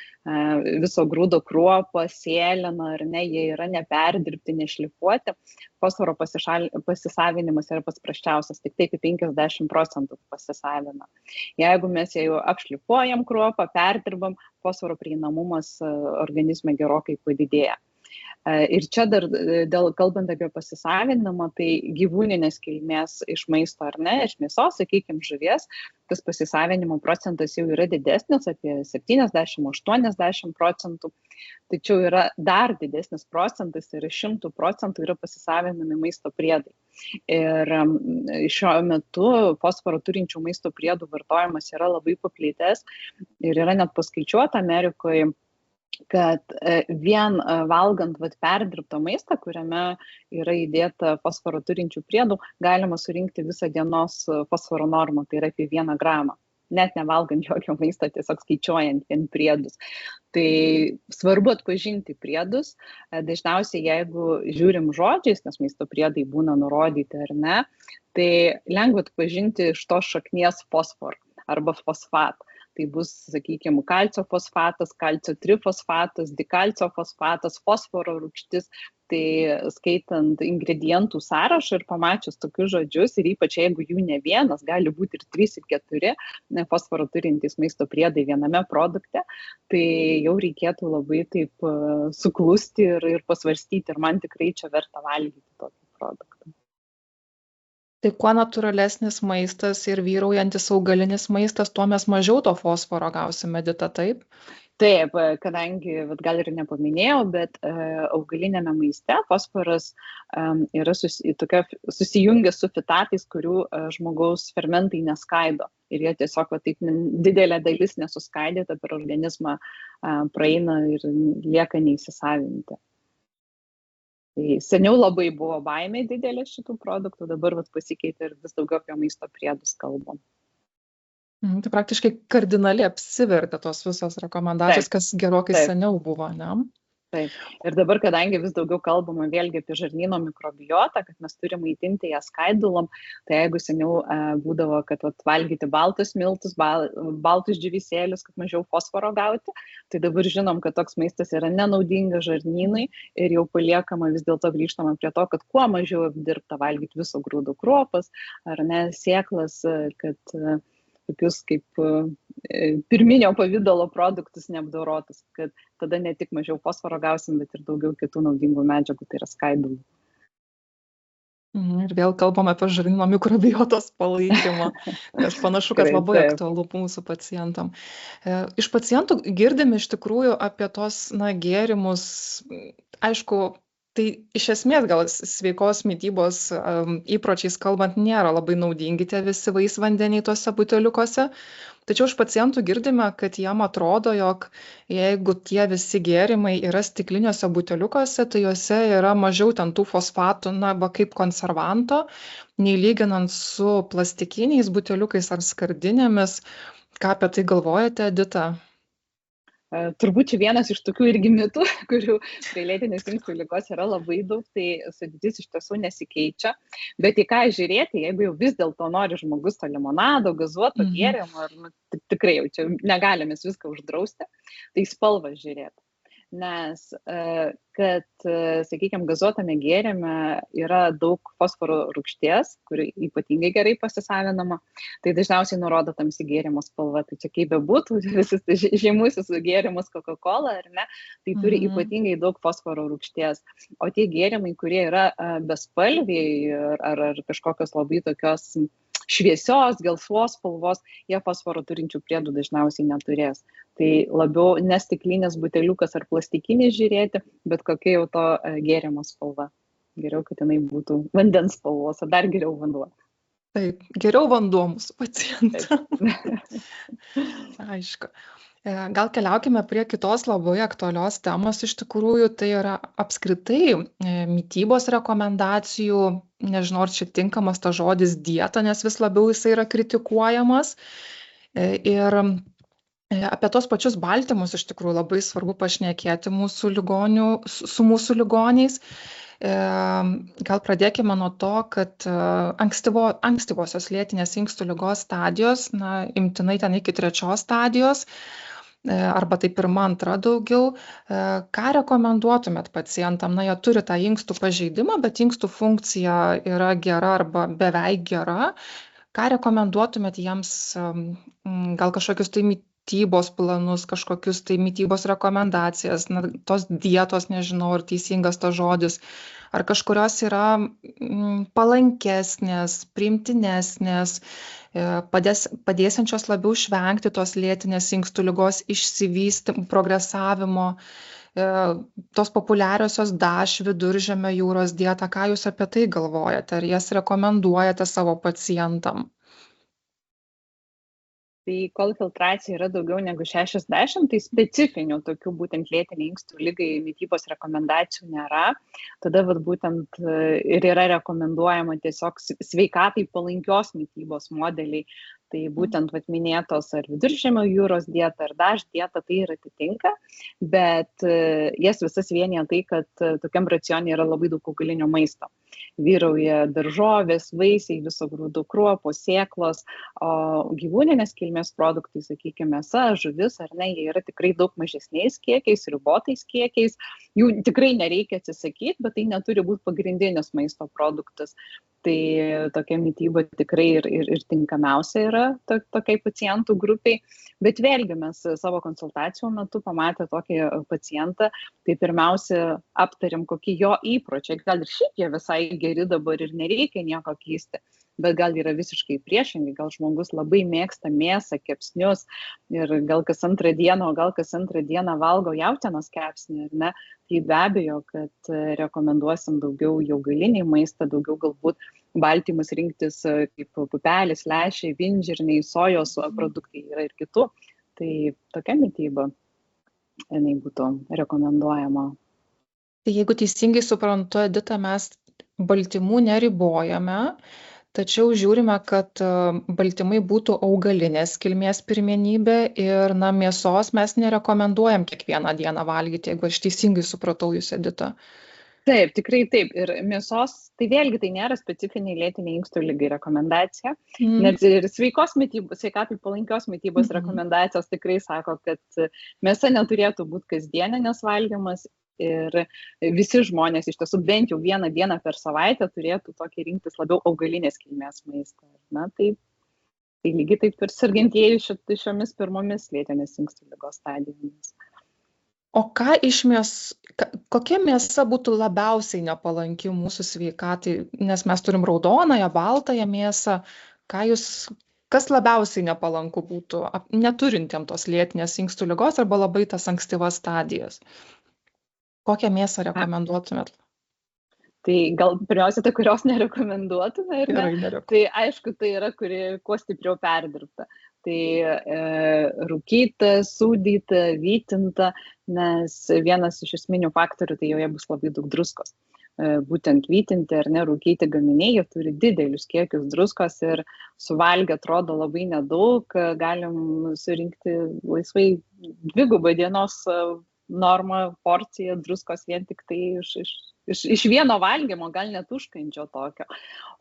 viso grūdo kruopą, sėleną, ar ne, jie yra neperdirbti, nešlifuoti, fosforo pasisavinimas yra pats prasčiausias, tik iki 50% pasisavina. Jeigu mes jau apšlifuojam kruopą, perdirbam, fosforo prieinamumas organizme gerokai padidėja. Ir čia dar, kalbant apie pasisavinimą, tai gyvūninės kilmės iš maisto ar ne, iš mėsos, sakykime, žuvies, tas pasisavinimo procentas jau yra didesnis, apie 70–80%, tačiau yra dar didesnis procentas, tai yra 100% yra pasisavinami maisto priedai. Ir šiuo metu fosforo turinčių maisto priedų vartojimas yra labai paplitęs ir yra net paskaičiuota Amerikoje, kad vien valgant perdirbtą maistą, kuriame yra įdėta fosforo turinčių priedų, galima surinkti visą dienos fosforo normą, tai yra apie 1 gramą. Net nevalgant jokio maisto, tiesiog skaičiuojant vien priedus. Tai svarbu atpažinti priedus. Dažniausiai, jeigu žiūrim žodžiais, nes maisto priedai būna nurodyti ar ne, tai lengva atpažinti iš tos šaknies fosfor arba fosfat. Tai bus, sakykime, kalcio fosfatas, kalcio trifosfatas, dikalcio fosfatas, fosforo rūgštis. Tai skaitant ingredientų sąrašą ir pamačius tokius žodžius, ir ypač jeigu jų ne vienas, gali būti ir 3 ir 4 fosforo turintys maisto priedai viename produkte, tai jau reikėtų labai taip suklusti ir pasvarstyti, ir man tikrai čia verta valgyti tokį produktą. Tai kuo natūralesnis maistas ir vyraujantis augalinis maistas, tuo mes mažiau to fosforo gausime, Edita, taip? Taip, kadangi, gal ir nepaminėjau, bet augalinėme maiste fosforas yra susijungęs su fitatais, kurių žmogaus fermentai neskaido. Ir jie tiesiog taip didelė dalis nesuskaidyta per organizmą praeina ir lieka neįsisavinti. Tai seniau labai buvo baimė didelė šitų produktų, dabar pasikeitė ir vis daugiau apie maisto priedus kalbam. Tai praktiškai kardinaliai apsivertė tos visos rekomendacijos, kas gerokai seniau buvo, ne? Taip. Ir dabar, kadangi vis daugiau kalbama vėlgi apie žarnyno mikrobiotą, kad mes turime maitinti ją skaidulom, tai jeigu seniau būdavo, kad valgyti baltus miltus, baltus džiūvėsėlius, kad mažiau fosforo gauti, tai dabar žinom, kad toks maistas yra nenaudingas žarnynui ir jau paliekama vis dėlto grįžtama prie to, kad kuo mažiau apdirbta valgyti viso grūdų kruopas ar ne sėklas, kad tokius kaip pirminio pavidalo produktus neapdorotus, kad tada ne tik mažiau fosforo gausim, bet ir daugiau kitų naudingų medžiagų, tai yra skaidulų. Ir vėl kalbam apie žarnyno mikrobiotos palaikymą, kas panašu, kad Tikrai labai taip. aktualu mūsų pacientam. Iš pacientų girdim iš tikrųjų apie tos gėrimus, aišku, tai iš esmės gal sveikos mitybos įpročiais kalbant nėra labai naudingi tie visi vaisvandeniai tuose buteliukuose. Tačiau iš pacientų girdime, kad jam atrodo, jog jeigu tie visi gėrimai yra stikliniuose buteliukuose, tai juose yra mažiau ten tų fosfatų, kaip konservanto, nei lyginant su plastikiniais buteliukais ar skardinėmis. Ką apie tai galvojate, Edita? Turbūt čia vienas iš tokių irgi mitų, kurių prie lėtinės inkstų ligos yra labai daug, tai sudėtis iš tiesų nesikeičia. Bet į ką žiūrėti, jeigu jau vis dėlto nori žmogus to limonado, gazuoto gėrimo, tikrai jau čia negalim mes viską uždrausti, tai spalvą žiūrėti. Nes, kad, sakykime, gazuotame gėrime yra daug fosforo rūgšties, kuri ypatingai gerai pasisavinama, tai dažniausiai nurodo tamsi gėrimo spalva. Tai čia kaip bebūtų, visus žymusis gėrimus Coca-Cola, ar ne, tai turi ypatingai daug fosforo rūgšties. O tie gėrimai, kurie yra bespalviai ar kažkokios labai tokios šviesios, gelsvos spalvos, jie fosforo turinčių priedų dažniausiai neturės. Tai labiau nestiklinis buteliukas ar plastikinis žiūrėti, bet kokia jau to gėrimo spalva. Geriau, kad jinai būtų vandens spalvos, ar dar geriau vanduo. Taip, geriau vanduo mūsų pacientam. Aišku. Gal keliaukime prie kitos labai aktualios temos, iš tikrųjų, tai yra apskritai mitybos rekomendacijų, nežinau, ar čia tinkamas ta žodis dieta, nes vis labiau jisai yra kritikuojamas. Ir apie tos pačius baltymus iš tikrųjų labai svarbu pašnekėti su mūsų ligoniais. Gal pradėkime nuo to, kad ankstyvosios lėtinės inkstų ligos stadijos, imtinai ten iki 3 stadijos, arba tai 1-2 daugiau, ką rekomenduotumėt pacientam? Jie turi tą inkstų pažeidimą, bet inkstų funkcija yra gera arba beveik gera. Ką rekomenduotumėt jiems, gal kažkokius tai mitybos planus, kažkokius tai mitybos rekomendacijas, tos dietos, nežinau, ar teisingas tas žodis, ar kažkurios yra palankesnės, priimtinesnės, padėsiančios labiau išvengti tos lėtinės inkstų ligos išsivystymo, progresavimo, tos populiariosios DASH viduržemio jūros dieta. Ką jūs apie tai galvojate? Ar jas rekomenduojate savo pacientam? Tai kol filtracija yra daugiau negu 60, tai specifinių tokių būtent lėtiniai inkstų ligai mitybos rekomendacijų nėra. Tada būtent ir yra rekomenduojama tiesiog sveikatai palankios mitybos modeliai. Tai būtent minėtos ar viduržemio jūros dieta, ar DASH dieta, tai ir atitinka, bet jas visas vienija tai, kad tokiam racione yra labai daug augalinio maisto. Vyrauja daržovės, vaisiai, viso grūdų kruopos, sėklos, o gyvūninės kilmės produktai, sakykime, mėsa, žuvis, ar ne, jie yra tikrai daug mažesniais kiekiais, ribotais kiekiais. Jų tikrai nereikia atsisakyti, bet tai neturi būti pagrindinis maisto produktas. Tai tokia mityba tikrai ir tinkamiausia yra tokiai pacientų grupiai. Bet vėlgi mes savo konsultacijų metu pamatę tokį pacientą, tai pirmiausia aptariam, kokie jo įpročiai. Gal ir šiaip jie visai geri dabar ir nereikia nieko keisti, bet gal yra visiškai priešingai. Gal žmogus labai mėgsta mėsą, kepsnius ir gal kas antrą dieną valgo jautienos kepsnį, ar ne? Tai be abejo, kad rekomenduosim daugiau augalinį maistą, daugiau galbūt baltymus rinktis kaip pupelis, lęšiai, vinžirniai, sojos produktai, yra ir kitų. Tai tokia mityba, jinai būtų rekomenduojama. Tai jeigu teisingai suprantu, Edita, mes baltymų neribojame, tačiau žiūrime, kad baltymai būtų augalinės kilmės pirmenybė ir mėsos mes nerekomenduojam kiekvieną dieną valgyti, jeigu aš teisingai supratau jūs, Edita. Taip, tikrai taip. Ir mėsos, tai vėlgi tai nėra specifiniai lėtiniai inkstų ligai rekomendacija. Net ir sveikos mitybos, sveikatai palankios mitybos rekomendacijos tikrai sako, kad mėsa neturėtų būti kasdieninės valgymas. Ir visi žmonės iš tiesų bent jau vieną dieną per savaitę turėtų tokį rinktis labiau augalinės kilmės maistą. Na, tai lygiai taip ir sergantieji šiomis pirmomis lėtinės inkstų ligos stadijomis. O kokia mėsa būtų labiausiai nepalanki mūsų sveikatai, nes mes turim raudonąją, baltąją mėsą, kas labiausiai nepalanku būtų neturintiem tos lėtinės inkstų ligos arba labai tas ankstyvas stadijas? Kokią mėsą rekomenduotumėt? Tai gal pirmiausia, tai kurios nerekomenduotume, ir ne? Gerai, nerekomenduotume. Tai aišku, tai yra, kuri kuo stipriau perdirbta. Tai rūkyta, sūdyta, vytinta, nes vienas iš esminių faktorių, tai joje bus labai daug druskos. Būtent vytinti ar nerūkyti gaminiai, jie turi didelius kiekius druskos ir suvalgę atrodo labai nedaug, galim surinkti laisvai 2 dienos normą porciją druskos vien tik tai iš vieno valgymo, gal net užkandžio tokio.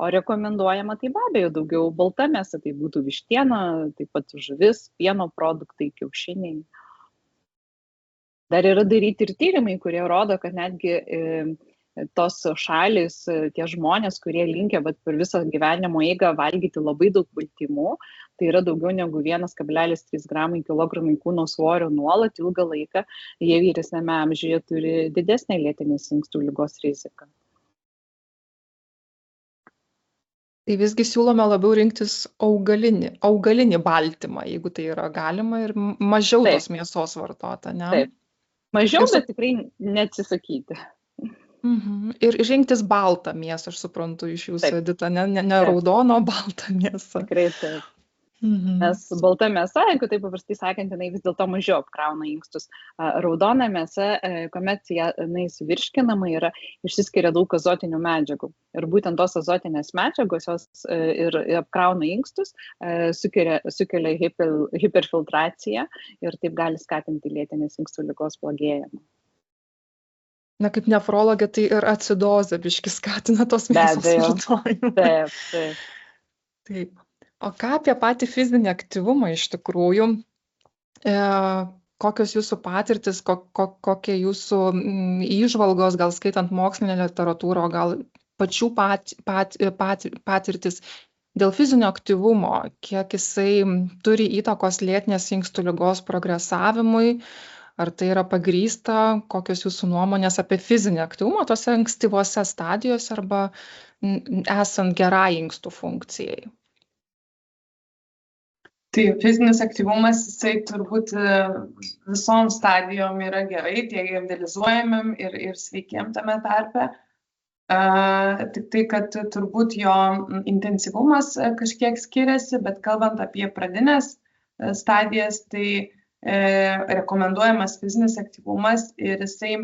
O rekomenduojama tai be abejo daugiau balta mėsa, tai būtų vištiena, taip pat žuvis, pieno produktai, kiaušiniai. Dar yra daryti ir tyrimai, kurie rodo, kad netgi tos šalys, tie žmonės, kurie linkę per visą gyvenimo eigą valgyti labai daug baltymų, tai yra daugiau negu 1,3 gramai kilogramai kūno svorio nuolat ilgą laiką, jie vyresniame amžiuje turi didesnę lėtinės inkstų ligos riziką. Tai visgi siūlome labiau rinktis augalinį baltymą, jeigu tai yra galima, ir mažiau tos mėsos vartota, ne? Taip, mažiau, bet tikrai neatsisakyti. Ir rinktis baltą mėsą, aš suprantu iš jūsų, Edita, ne raudono, baltą mėsą. Tikrai taip. Nes balta mėsa, jeigu taip paprastai sakant, jinai vis dėlto mažiau apkrauna inkstus. Raudona mėsa, kuomet jinai suvirškinama, išsiskiria daug azotinių medžiagų. Ir būtent tos azotinės medžiagos jos ir apkrauna inkstus, sukelia hiperfiltraciją ir taip gali skatinti lėtinės inkstų ligos blogėjimą. Na, kaip nefrologė, tai ir acidozė biški skatina tos mėsos vartojimą. Taip. O ką apie patį fizinį aktyvumą iš tikrųjų? Kokios jūsų patirtis, kokie jūsų įžvalgos, gal skaitant mokslinę literatūrą, gal pačių patirtis dėl fizinio aktyvumo, kiek jisai turi įtakos lėtinės inkstų ligos progresavimui? Ar tai yra pagrįsta, kokios jūsų nuomonės apie fizinį aktyvumą tose ankstyvose stadijose arba esant gerai inkstų funkcijai? Tai fizinis aktyvumas, jisai turbūt visom stadijom yra gerai, tiek dializuojamim ir sveikiem tame tarpe. Tik tai, kad turbūt jo intensyvumas kažkiek skiriasi, bet kalbant apie pradinės stadijas, tai rekomenduojamas fizinis aktyvumas ir jisai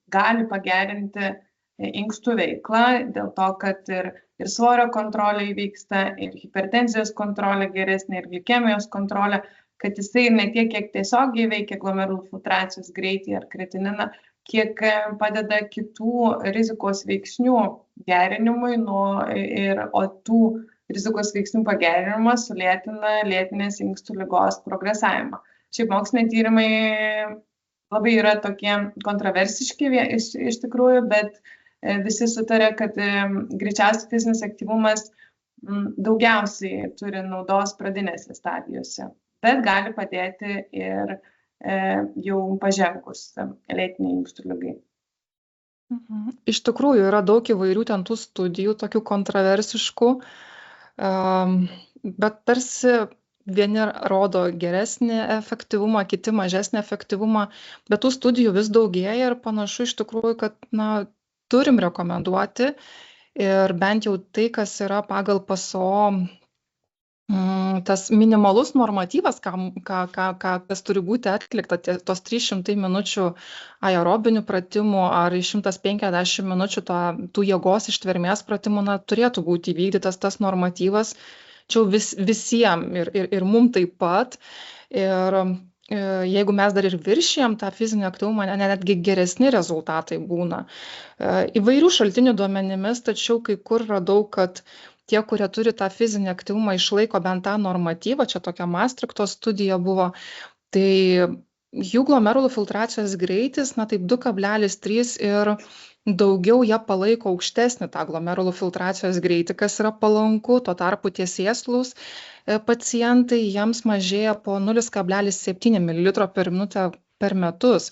gali pagerinti inkstų veiklą dėl to, kad ir svorio kontrolė įvyksta, ir hipertenzijos kontrolė geresnė, ir glikemijos kontrolė, kad jisai ne tiek, kiek tiesiogiai veikia glomerulų filtracijos greitį ar kretininą, kiek padeda kitų rizikos veiksnių gerinimui, o tų rizikos veiksnių pagerinimas sulėtina lėtinės inkstų ligos progresavimą. Šiaip moksliniai tyrimai labai yra tokie kontroversiški iš tikrųjų, bet visi sutarė, kad greičiausiai fizinis aktyvumas daugiausiai turi naudos pradinėse stadijose, bet gali padėti ir jau pažengus lėtiniai inkstų ligai. Iš tikrųjų yra daug įvairių ten tų studijų, tokių kontroversiškų, bet tarsi vieni rodo geresnį efektyvumą, kiti mažesnį efektyvumą, bet tų studijų vis daugėja ir panašu iš tikrųjų, kad turim rekomenduoti ir bent jau tai, kas yra pagal PSO, tas minimalus normatyvas, kas turi būti atlikta, tos 300 minučių aerobinių pratimų ar 150 minučių tų jėgos ištvermės pratimų, turėtų būti įvykdytas tas normatyvas. Čia visiems ir mums taip pat. Ir jeigu mes dar ir viršijam tą fizinį aktyvumą, netgi geresni rezultatai būna. Įvairių šaltinių duomenimis, tačiau kai kur radau, kad tie, kurie turi tą fizinį aktyvumą, išlaiko bent tą normatyvą, čia tokia Maastrichto studija buvo, tai jų glomerulų filtracijos greitis, taip 2,3 ir daugiau jie palaiko aukštesnį tą glomerulų filtracijos greitį, kas yra palanku, tuo tarpu tie sėslūs pacientai, jiems mažėja po 0,7 ml per minutę per metus.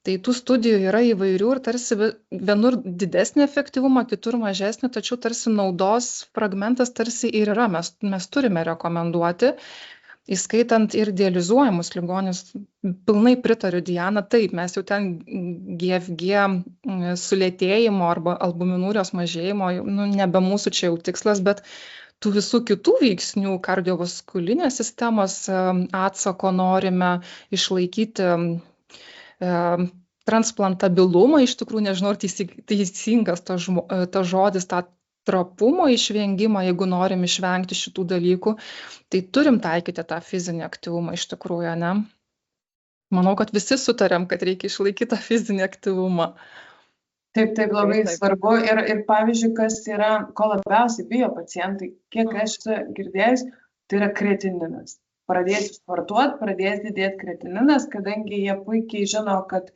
Tai tų studijų yra įvairių ir tarsi vienur didesnį efektyvumą, kitur mažesnį, tačiau tarsi naudos fragmentas tarsi ir yra. Mes turime rekomenduoti, įskaitant ir dializuojamus ligonius. Pilnai pritariu, Diana, taip, mes jau ten GFG sulėtėjimo arba albuminūrijos mažėjimo, nebe mūsų čia jau tikslas, bet tų visų kitų veiksnių kardiovaskulinės sistemos atsako norime išlaikyti transplantabilumą, iš tikrųjų nežinau, ar teisingas ta žodis, tą trapumo išvengimą, jeigu norim išvengti šitų dalykų, tai turim taikyti tą fizinį aktyvumą iš tikrųjų, ne? Manau, kad visi sutarėm, kad reikia išlaikyti tą fizinį aktyvumą. Taip, labai svarbu. Ir pavyzdžiui, kas yra, ko labiausiai bijo pacientai, kiek aš girdėjus, tai yra kretininas. Pradės sportuoti, pradės didėti kretininas, kadangi jie puikiai žino, kad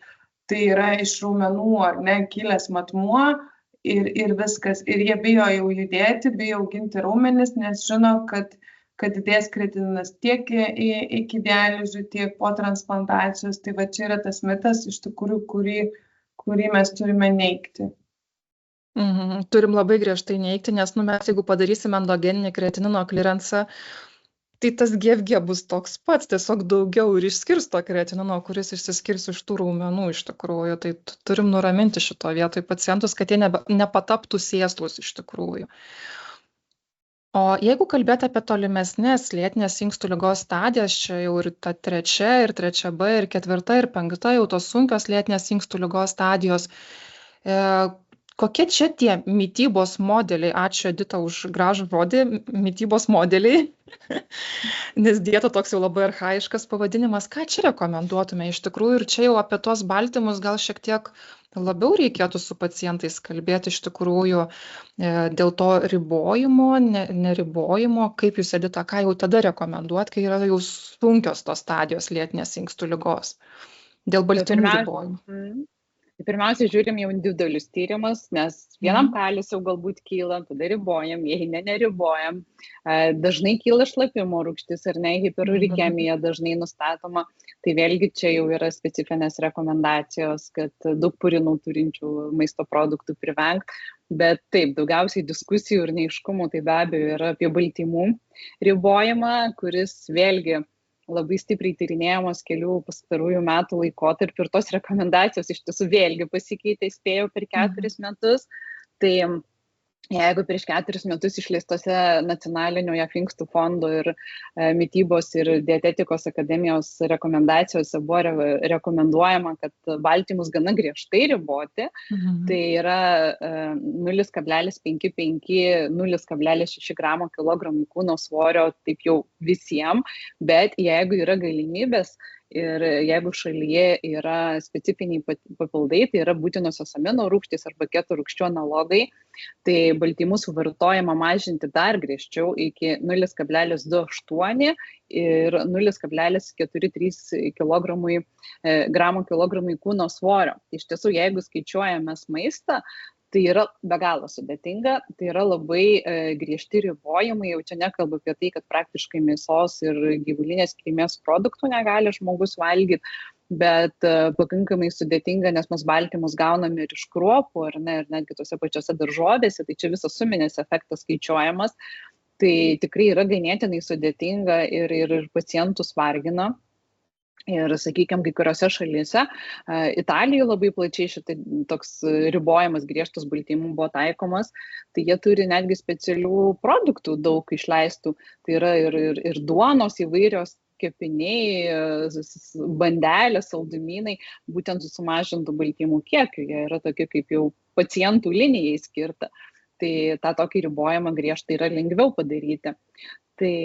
tai yra iš raumenų ar ne kilęs matmuo ir viskas. Ir jie bijo jau judėti, bijo auginti raumenis, nes žino, kad didės kretininas tiek iki dializių, tiek po transplantacijos. Tai va čia yra tas mitas, iš tikrųjų, kurį mes turime neigti. Turim labai griežtai neigti, nes mes jeigu padarysim endogeninį kreatinino klirensą, tai tas GFG bus toks pats, tiesiog daugiau ir išskirs to kreatinino, kuris išsiskirs iš tų raumenų iš tikrųjų. Tai turim nuraminti šito vietoj pacientus, kad jie nepataptų sėslus iš tikrųjų. O jeigu kalbėti apie tolimesnės lėtinės inkstų ligos stadijas, čia jau ir ta 3, ir 3B, ir 4, ir 5, jau tos sunkios lėtinės inkstų ligos stadijos, kokie čia tie mitybos modeliai? Ačiū, Edita, už gražų žodį, mitybos modeliai, nes dieta toks jau labai archaiškas pavadinimas. Ką čia rekomenduotume iš tikrųjų? Ir čia jau apie tuos baltymus gal šiek tiek labiau reikėtų su pacientais kalbėti iš tikrųjų dėl to ribojimo, neribojimo. Kaip jūs, Edita, ką jau tada rekomenduot, kai yra jau sunkios tos stadijos lėtinės inkstų ligos dėl baltymų ribojimo? Pirmiausia, žiūrim jau individualius tyrimus, nes vienam kalis jau galbūt kyla, tada ribojam, jei neribojam. Dažnai kyla šlapimo rūgštis ar ne, hiperurikemija dažnai nustatoma. Tai vėlgi čia jau yra specifinės rekomendacijos, kad daug purinų turinčių maisto produktų privengti. Bet taip, daugiausiai diskusijų ir neiškumų tai be abejo yra apie baltymų ribojimą, kuris vėlgi labai stipriai tyrinėjamos kelių pastarųjų metų laikotarpiu ir tos rekomendacijos iš tiesų vėlgi pasikeitė, spėjau, per 4 metus. Tai jeigu prieš 4 metus išleistose nacionalinio JAF inkstų fondo ir mitybos ir dietetikos akademijos rekomendacijose buvo rekomenduojama, kad baltymus gana griežtai riboti, tai yra 0,55–0,6 gramo kilogramų kūno svorio, taip jau visiems, bet jeigu yra galimybės ir jeigu šalyje yra specifiniai papildai, tai yra būtinosios amino rūgštys arba keto rūgščių analogai, tai baltymų suvartojimą mažinti dar griežčiau iki 0,28 ir 0,43 gramo kilogramui kūno svorio. Iš tiesų, jeigu skaičiuojame maistą, tai yra be galo sudėtinga, tai yra labai griežti ribojimai, jau čia nekalbu apie tai, kad praktiškai mėsos ir gyvulinės kilmės produktų negali žmogus valgyti, bet pakankamai sudėtinga, nes mes baltymus gauname ir iš kruopų, ir netgi tose pačiose daržovėse, tai čia visas suminės efektas skaičiuojamas, tai tikrai yra ganėtinai sudėtinga ir pacientus vargina. Ir, sakykime, kai kuriuose šalyse, Italijoje labai plačiai šitai toks ribojimas griežtas baltymų buvo taikomas, tai jie turi netgi specialių produktų daug išleistų, tai yra ir duonos įvairios, kepiniai, bandelės, saldumynai, būtent su sumažintų baltymų kiekiu, jie yra tokie kaip jau pacientų linijai skirta, tai tą tokį ribojimą griežtai yra lengviau padaryti. Tai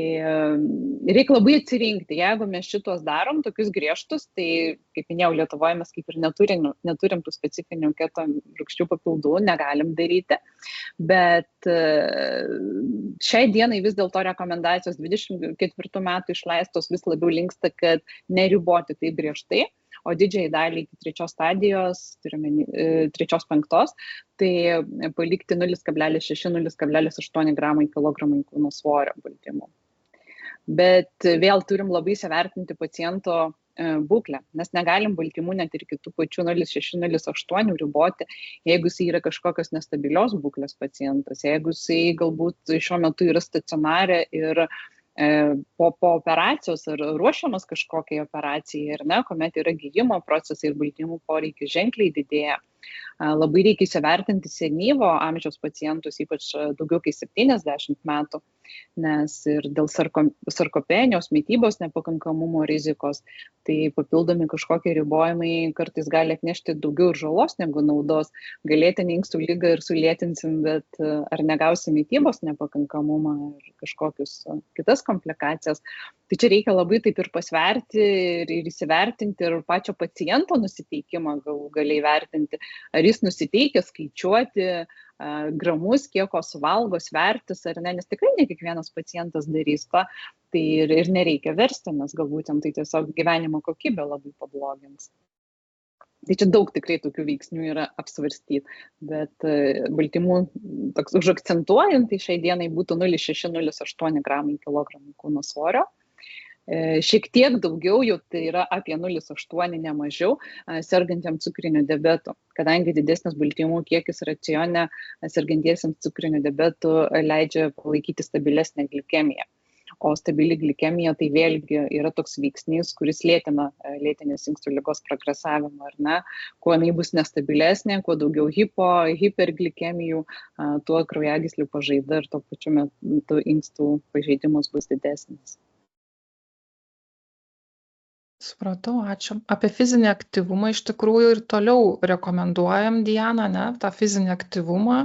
reikia labai atsirinkti, jeigu mes šitos darom, tokius griežtus, tai, kaip minėjau, Lietuvoje mes kaip ir neturim tų specifinių keto rūgščių papildų, negalim daryti, bet šiai dienai vis dėlto rekomendacijos 24 metų išleistos vis labiau linksta, kad neriboti taip griežtai, o didžiai dalį iki 3 stadijos, turime 3–5, tai palikti 0,6–0,8 gramai kilogramai kūno svorio baltymų. Bet vėl turim labai įsivertinti paciento būklę. Mes negalim baltymų net ir kitų pačių 0,6, 0,8 riboti, jeigu jis yra kažkokios nestabilios būklės pacientas, jeigu jis galbūt šiuo metu yra stacionare ir po operacijos ar ruošiamas kažkokiai operacijai, ir ne, kuomet yra gydymo procesai ir baltymų poreikis ženkliai didėja. Labai reikia įsivertinti senyvo amžiaus pacientus, ypač daugiau kaip 70 metų, nes ir dėl sarkopenijos, mitybos nepakankamumo rizikos, tai papildomi kažkokie ribojimai kartais gali atnešti daugiau ir žalos negu naudos. Galėtinę inkstų ligą ir sulėtinsim, bet ar negausim mitybos nepakankamumą ar kažkokius kitas komplikacijas. Tai čia reikia labai taip ir pasverti ir įsivertinti ir pačio paciento nusiteikimą galiai vertinti. Ar jis nusiteikia skaičiuoti gramus, kiek ko suvalgo, svertis ar ne, nes tikrai ne kiekvienas pacientas darys tą, tai ir nereikia versti, nes galbūt jam tai tiesiog gyvenimo kokybė labai pablogins. Tai čia daug tikrai tokių veiksnių yra apsvarstyti, bet baltymų toks užakcentuojant, tai šiai dienai būtų 0,6-0,8 gramai kilogramų kūno svorio. Šiek tiek daugiau, jau tai yra apie 0,8 ne mažiau, sergantiems cukriniu diabetu, kadangi didesnis baltymų kiekis racione sergantiesiems cukriniu diabetu leidžia palaikyti stabilesnę glikemiją. O stabili glikemija tai vėlgi yra toks veiksnys, kuris lėtina lėtinės inkstų ligos progresavimą, ar ne? Kuo jinai bus nestabilesnė, kuo daugiau hiperglikemijų, tuo kraujagyslių pažaida ir tuo pačiu metu inkstų pažeidimas bus didesnis. Supratau, ačiū. Apie fizinį aktyvumą iš tikrųjų ir toliau rekomenduojam, Diana, ne, tą fizinį aktyvumą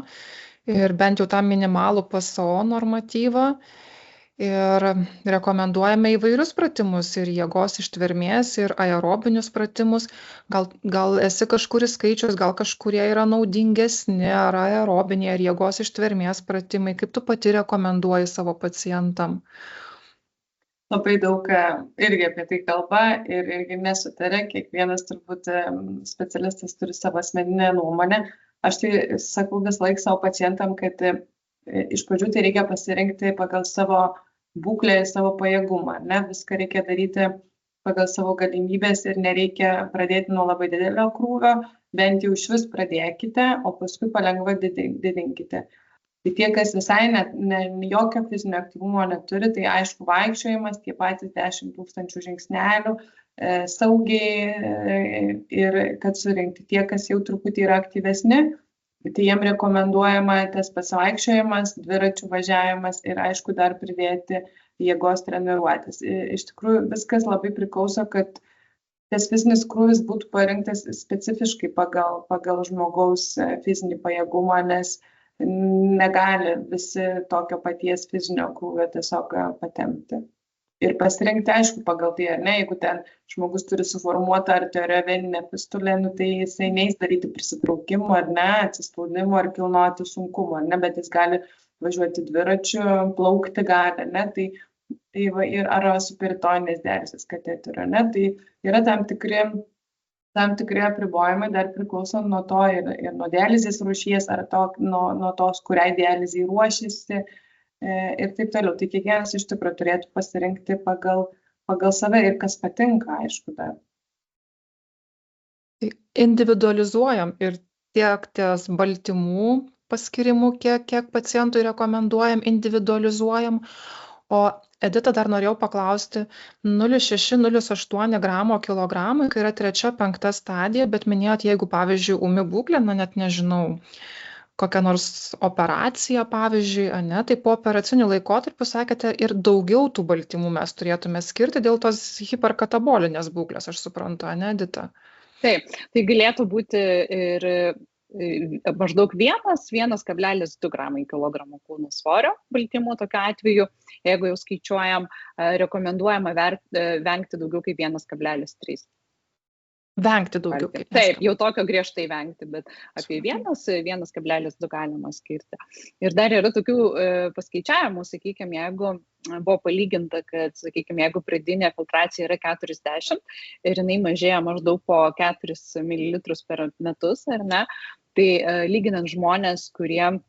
ir bent jau tą minimalų PSO normatyvą. Ir rekomenduojame įvairius pratimus ir jėgos ištvermės, ir aerobinius pratimus. Gal esi kažkur įskaičius, gal kažkurie yra naudingesni, ar aerobiniai, ar jėgos ištvermės pratimai. Kaip tu pati rekomenduoji savo pacientam? Labai daug irgi apie tai kalba ir irgi nesutarė, kiekvienas turbūt specialistas turi savo asmeninę nuomonę. Aš tai sakau vis laik savo pacientam, kad iš pradžių tai reikia pasirinkti pagal savo būklę ir savo pajėgumą. Ne? Viską reikia daryti pagal savo galimybės ir nereikia pradėti nuo labai didelio krūvio, bent jau iš vis pradėkite, o paskui palengva didinkite. Tai tie, kas visai jokio fizinio aktyvumo neturi, tai aišku vaikščiojimas, tie patys 10 000 žingsnelių, saugiai ir kad surinkti. Tie, kas jau truputį yra aktyvesni, tai jiem rekomenduojama tas pasivaikščiojimas, dviračių važiavimas ir aišku dar pridėti jėgos treniruotis. Iš tikrųjų viskas labai priklauso, kad tas fizinis krūvis būtų parinktas specifiškai pagal žmogaus fizinį pajėgumą, nes negali visi tokio paties fizinio krūvio tiesiog patempti. Ir pasirinkti, aišku, pagal tai, ar ne, jeigu ten žmogus turi suformuotą arterioveninę fistulę, tai jisai neis daryti prisitraukimų, ar ne, atsispaudimų, ar kilnoti sunkumų, ar ne, bet jis gali važiuoti dviračiu, plaukti gali, ne, tai ir ar su peritoninės dializės kateteriu, ne, tai yra tam tikri apribojimai, dar priklauso nuo to ir nuo dializės rūšies, ar nuo tos, kuriai dializai ruošiasi ir taip toliau. Tai kiekvienas iš tikrųjų turėtų pasirinkti pagal save ir kas patinka, aišku, dar. Individualizuojam ir tiek ties baltymų paskirimų, kiek pacientui rekomenduojam, individualizuojam. O Edita, dar norėjau paklausti, 0,6-0,8 gramo kilogramui, kai yra 3-5 stadija, bet minėjot, jeigu, pavyzdžiui, ūmi būklė, net nežinau, kokia nors operacija, pavyzdžiui, ne, tai po operacinių laikotarpių, sakėte, ir daugiau tų baltymų mes turėtume skirti dėl tos hiperkatabolinės būklės, aš suprantu, ne, Edita? Taip, tai galėtų būti ir maždaug 1,2 gramai kilogramų kūno svorio baltymų tokiu atveju. Jeigu jau skaičiuojam, rekomenduojama vengti daugiau kaip 1,3. Vengti daugiau kaip. Taip, jau tokio griežtai vengti, bet apie 1,2 galima skirti. Ir dar yra tokių paskaičiavimų, sakykime, jeigu buvo palyginta, kad, sakykime, jeigu pradinė filtracija yra 40 ir jinai mažėja maždaug po 4 ml per metus, ar ne, tai lyginant žmonės, kurie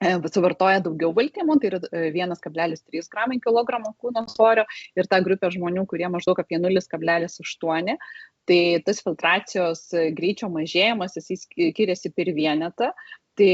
suvartoja daugiau baltymų, tai yra 1,3 gramai kilogramų kūno svorio ir ta grupė žmonių, kurie maždaug apie 0,8, tai tas filtracijos greičio mažėjimas, jis skiriasi per vienetą. Tai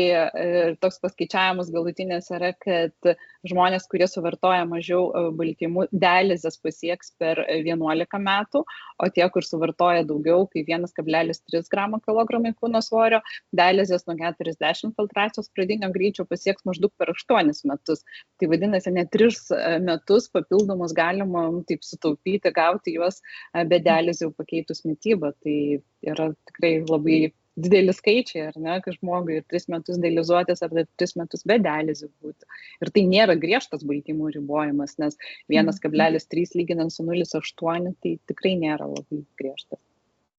toks paskaičiavimas galutinės yra, kad žmonės, kurie suvartoja mažiau baltymų, dializės pasieks per 11 metų, o tie, kur suvartoja daugiau, kai 1,3 gramo kilogramai kūno svorio, dializės nuo 40 filtracijos pradinio greičio pasieks maždaug per 8 metus. Tai vadinasi, net 3 metus papildomus galima taip sutaupyti, gauti juos be dializių pakeitus mitybą. Tai yra tikrai labai dideli skaičiai, ar ne, kad žmogui ir 3 metus dializuotis ar 3 metus be dializių būti. Ir tai nėra griežtas baltymų ribojimas, nes 1,3 lyginant su 0,8 tai tikrai nėra labai griežtas.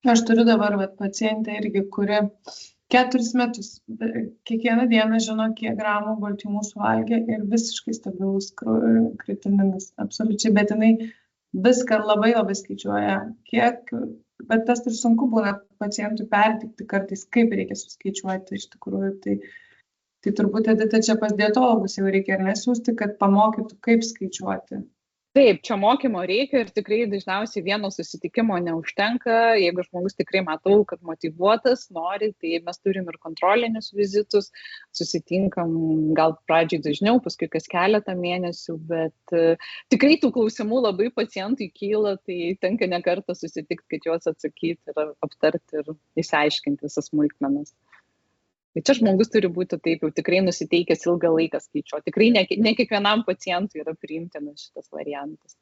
Aš turiu dabar pacientę irgi, kuri 4 metus kiekvieną dieną žino, kiek gramų baltymų suvalgė ir visiškai stabilus kretininas, absoliučiai, bet jinai viską labai skaičiuoja, kiek. Bet tas ir sunku būna pacientui pertikti kartais, kaip reikia suskaičiuoti iš tikrųjų. Tai turbūt Edita čia pas dietologus jau reikia ir nesiųsti, kad pamokytų, kaip skaičiuoti. Taip, čia mokymo reikia ir tikrai dažniausiai vieno susitikimo neužtenka. Jeigu žmogus tikrai matau, kad motyvuotas, nori, tai mes turim ir kontrolinius vizitus, susitinkam gal pradžiai dažniau, paskui kas keletą mėnesių, bet tikrai tų klausimų labai pacientui kyla, tai tenka ne kartą susitikti, kad juos atsakyti ir aptarti ir išsiaiškinti visas smulkmenas. Tai čia žmogus turi būti taip jau tikrai nusiteikęs ilgą laiką skaičiuoti. Tikrai ne kiekvienam pacientui yra priimtinas šitas variantas.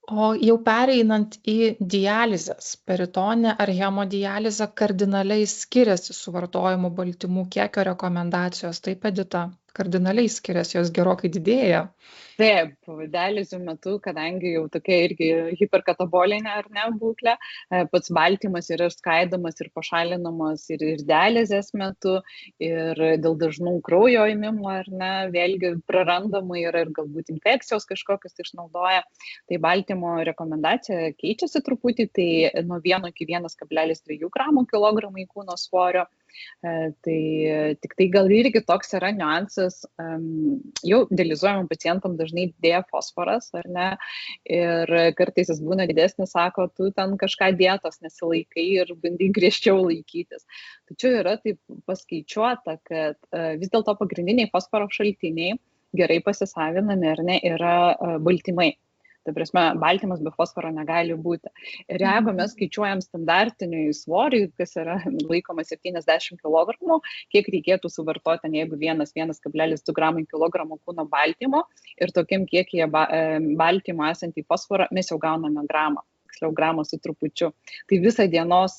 O jau pereinant į dializės, peritoninę ar hemodializę kardinaliai skiriasi suvartojamų baltymų kiekio rekomendacijos. Taip, Edita, kardinaliai skiriasi, jos gerokai didėja. Taip, dializių metu, kadangi jau tokia irgi hiperkatabolinė ar ne būklė, pats baltymas yra skaidomas ir pašalinamas ir dializės metu, ir dėl dažnų kraujo ėmimų ar ne, vėlgi prarandama yra ir galbūt infekcijos kažkokios išnaudoja. Tai baltymo rekomendacija keičiasi truputį, tai nuo 1 iki 1,3 gramų kilogramai kūno svorio. Tai tik tai gal irgi toks yra niuansas, jau dializuojamam pacientam dažnai didėja fosforas, ar ne, ir kartais jis būna didesnis, sako, tu ten kažką dietos nesilaikai ir bandyk griežčiau laikytis. Tačiau yra taip paskaičiuota, kad vis dėlto pagrindiniai fosforo šaltiniai gerai pasisavinami, ar ne, yra baltymai. Tai prasme, baltymas be fosforo negali būti. Ir jeigu mes skaičiuojam standartinį svorį, kas yra laikoma 70 kg, kiek reikėtų suvartoti, jeigu 1,2 gramai kilogramų kūno baltymo ir tokiam kiekyje baltymo esantį fosforą mes jau gauname gramą. Gramą su trupučiu. Tai visą dienos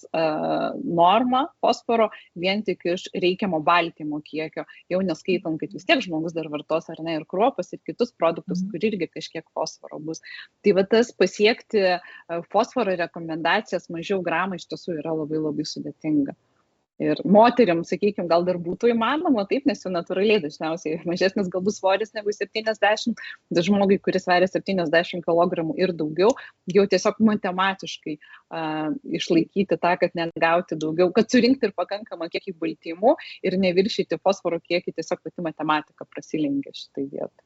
norma fosforo vien tik iš reikiamo baltymo kiekio, jau neskaitom, kad vis tiek žmogus dar vartos ar ne ir kruopas ir kitus produktus, kur irgi kažkiek fosforo bus. Tai va tas pasiekti fosforo rekomendacijas mažiau gramą iš tiesų yra labai sudėtinga. Ir moteriam, sakykime, gal dar būtų įmanoma, taip, nes jau natūraliai dažniausiai mažesnis galbūt svoris negu 70, bet žmogui, kuris sveria 70 kg ir daugiau, jau tiesiog matematiškai išlaikyti tą, kad negauti daugiau, kad surinkti ir pakankamą kiekį baltymų ir neviršyti fosforo kiekį, tiesiog pati matematika prasilengia šitai vietai.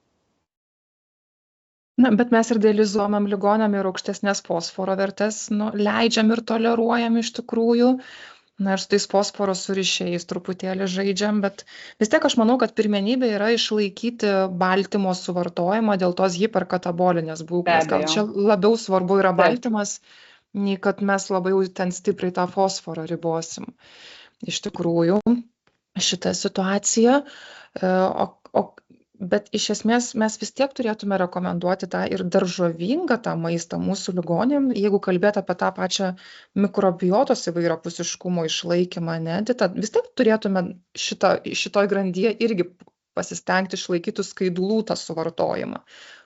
Na, bet mes ir dializuojam ligoniam ir aukštesnės fosforo vertės, leidžiam ir toleruojam iš tikrųjų. Na ir su tais fosforo surišėjais truputėlį žaidžiam, bet vis tiek aš manau, kad pirmenybė yra išlaikyti baltymo suvartojimą dėl tos hiperkatabolinės būklės. Gal čia labiau svarbu yra baltymas, nei kad mes labai ten stipriai tą fosforą ribosim. Iš tikrųjų, šitą situaciją. Bet iš esmės mes vis tiek turėtume rekomenduoti tą ir daržovingą tą maistą mūsų ligonėm, jeigu kalbėti apie tą pačią mikrobiotos įvairiapusiškumo išlaikymą, ne, tai vis tiek turėtume šitoj grandyje irgi pasistengti išlaikyti skaidulų tą suvartojimą.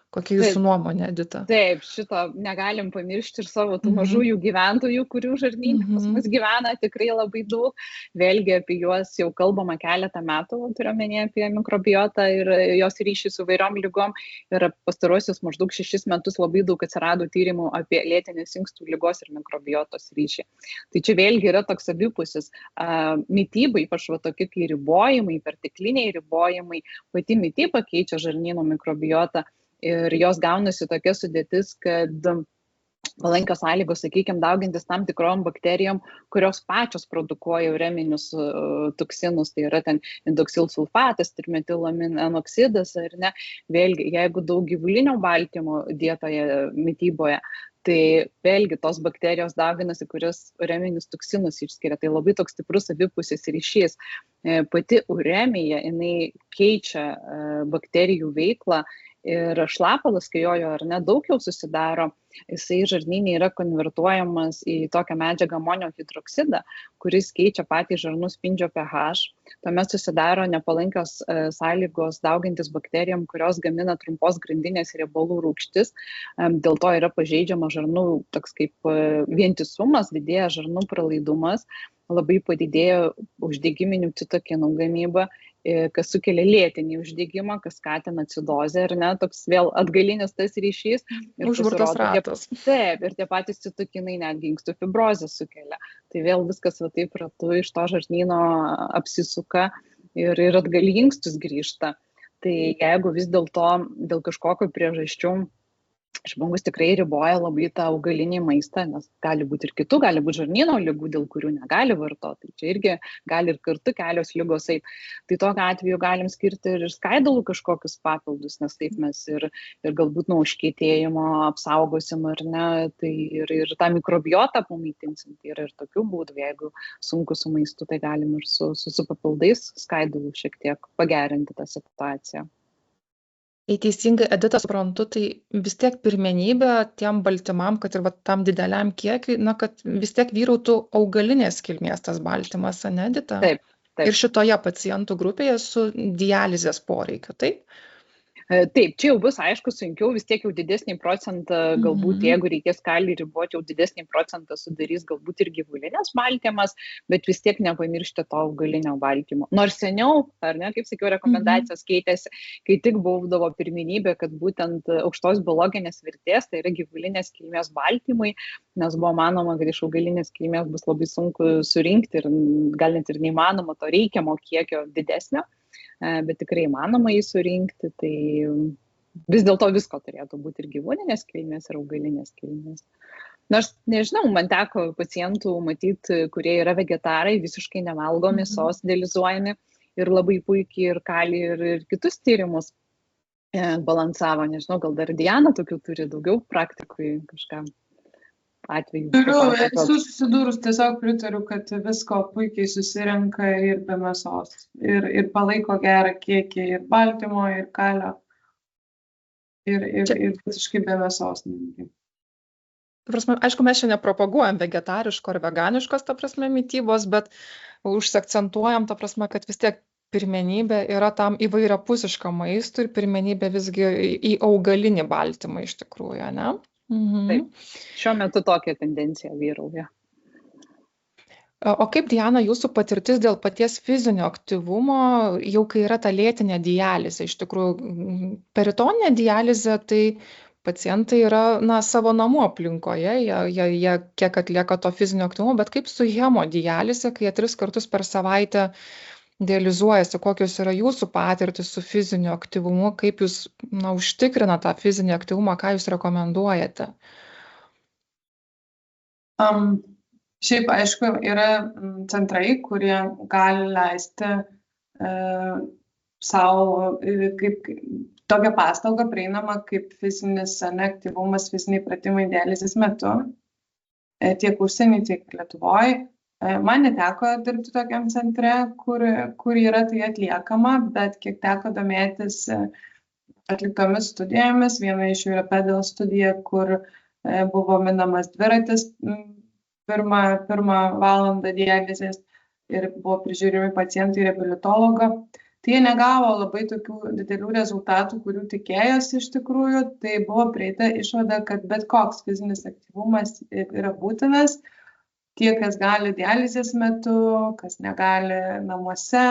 Kokia jūsų nuomonė, Edita? Taip, šito negalim pamiršti ir savo tų mažųjų gyventojų, kurių žarnyne pas mus gyvena tikrai labai daug. Vėlgi apie juos jau kalbama keletą metų, turiuomenė apie mikrobiotą ir jos ryšį su vairiom lygom. Ir pastaruosius maždaug 6 metus labai daug atsirado tyrimų apie lėtinės inkstų lygos ir mikrobiotos ryšį. Tai čia vėlgi yra toks abipusis. Mityba, ypač tokie kai ribojimai, pertekliniai ribojimai, pati mityba keičia žarnyno mikrobiotą. Ir jos gaunasi tokia sudėtis, kad palankios sąlygos, sakykime, daugintis tam tikrom bakterijom, kurios pačios produkuoja ureminius toksinus, tai yra ten indoksilsulfatas, trimetilamienoksidas, ar ne. Vėlgi, jeigu daug gyvulinio baltymo dietoje, mityboje, tai vėlgi tos bakterijos dauginasi, kurios ureminius toksinus išskiria. Tai labai toks stiprus abipusis ryšys. Pati uremija, jinai keičia bakterijų veiklą. Ir šlapalas, kai jojo ar ne daug jau susidaro, jisai žarnyne yra konvertuojamas į tokią medžiagą amonio hidroksidą, kuris keičia patį žarnų spindžio pH. Tuomet susidaro nepalankios sąlygos daugintis bakterijom, kurios gamina trumpos grandinės riebalų rūgštis. Dėl to yra pažeidžiama žarnų toks kaip vientisumas, didėja žarnų pralaidumas, labai padidėja uždegiminių citokinų gamyba, kas sukelia lėtinį uždegimą, kas skatina acidozę, ar ne, toks vėl atgalinis tas ryšys. Užburtas ratas. Taip, ir tie patys citokinai netgi inkstų fibrozę sukelia. Tai vėl viskas va taip ratu iš to žarnyno apsisuka ir atgal į inkstus grįžta. Tai jeigu vis dėlto dėl kažkokio priežasčių žmogus tikrai riboja labai tą augalinį maistą, nes gali būti ir kitų, gali būti žarnyno ligų, dėl kurių negali vartoti. Čia irgi gali ir kartu kelios ligos eiti. Tai tokiu atveju galim skirti ir skaidulų kažkokius papildus, nes taip mes ir galbūt nuo užkietėjimo apsaugosim, ar ne, tai ir tą mikrobiotą pamaitinsim. Tai yra ir tokių būdų, jeigu sunku su maistu, tai galim ir su papildais skaidulų šiek tiek pagerinti tą situaciją. Jei teisingai, Edita, suprantu, tai vis tiek pirmenybė tiem baltymam, kad ir tam dideliam kiekiui, kad vis tiek vyrautų augalinės kilmės tas baltymas, ne, Edita? Taip. Ir šitoje pacientų grupėje su dializės poreikiu, taip? Taip, čia jau bus aišku sunkiau, vis tiek jau didesnį procentą, galbūt jeigu reikės kalį riboti, jau didesnį procentą sudarys galbūt ir gyvulinės baltymas, bet vis tiek nepamiršti to augalinio baltymo. Nors seniau, ar ne, kaip sakiau, rekomendacijos keitėsi, kai tik būdavo pirmenybė, kad būtent aukštos biologinės vertės, tai yra gyvulinės kilmės baltymai, nes buvo manoma, kad iš augalinės kilmės bus labai sunku surinkti ir gal net ir neįmanoma to reikiamo kiekio didesnio. Bet tikrai įmanoma jį surinkti, tai vis dėlto visko turėtų būti ir gyvūninės kilmės, ir augalinės kilmės. Nors, nežinau, man teko pacientų matyti, kurie yra vegetarai, visiškai nevalgo mėsos, dializuojami ir labai puikiai ir kalį, ir kitus tyrimus balansavo. Nežinau, gal dar Diana tokių turi daugiau praktikui kažkam. Atveju. Esu susidūrus, tiesiog pritariu, kad visko puikiai susirenka ir be mėsos. Ir palaiko gerą kiekį ir baltymo, ir kalio. Ir visiškai be mėsos. Aišku, mes čia nepropaguojam vegetariško ar veganiškos, mitybos, bet užsiakcentuojam, kad vis tiek pirmenybė yra tam įvairiapusiškam maistui ir pirmenybė visgi į augalinį baltymą iš tikrųjų, ne? Taip, šiuo metu tokia tendencija vyrauja. O kaip, Diana, jūsų patirtis dėl paties fizinio aktyvumo, jau kai yra ta lėtinė dializė, iš tikrųjų, peritoninė dializė, tai pacientai yra savo namų aplinkoje, jie kiek atlieka to fizinio aktyvumo, bet kaip su hemodializė, kai jie 3 kartus per savaitę dializuojasi, kokios yra jūsų patirtis su fiziniu aktyvumu, kaip jūs užtikrina tą fizinį aktyvumą, ką jūs rekomenduojate? Šiaip, aišku, yra centrai, kurie gali leisti savo kaip tokią paslaugą prieinamą kaip fizinis aktyvumas, fiziniai pratimai dializės metu, tiek užsieny, tiek Lietuvoje. Man neteko dirbti tokiam centre, kur yra tai atliekama, bet kiek teko domėtis atliktomis studijomis, viena iš jų yra pedal studija, kur buvo minamas dviratis pirmą valandą dializės ir buvo prižiūrimi pacientai reabilitologo. Tai jie negavo labai tokių didelių rezultatų, kurių tikėjosi iš tikrųjų. Tai buvo prieita išvada, kad bet koks fizinis aktyvumas yra būtinas. Tie, kas gali dializės metu, kas negali namuose.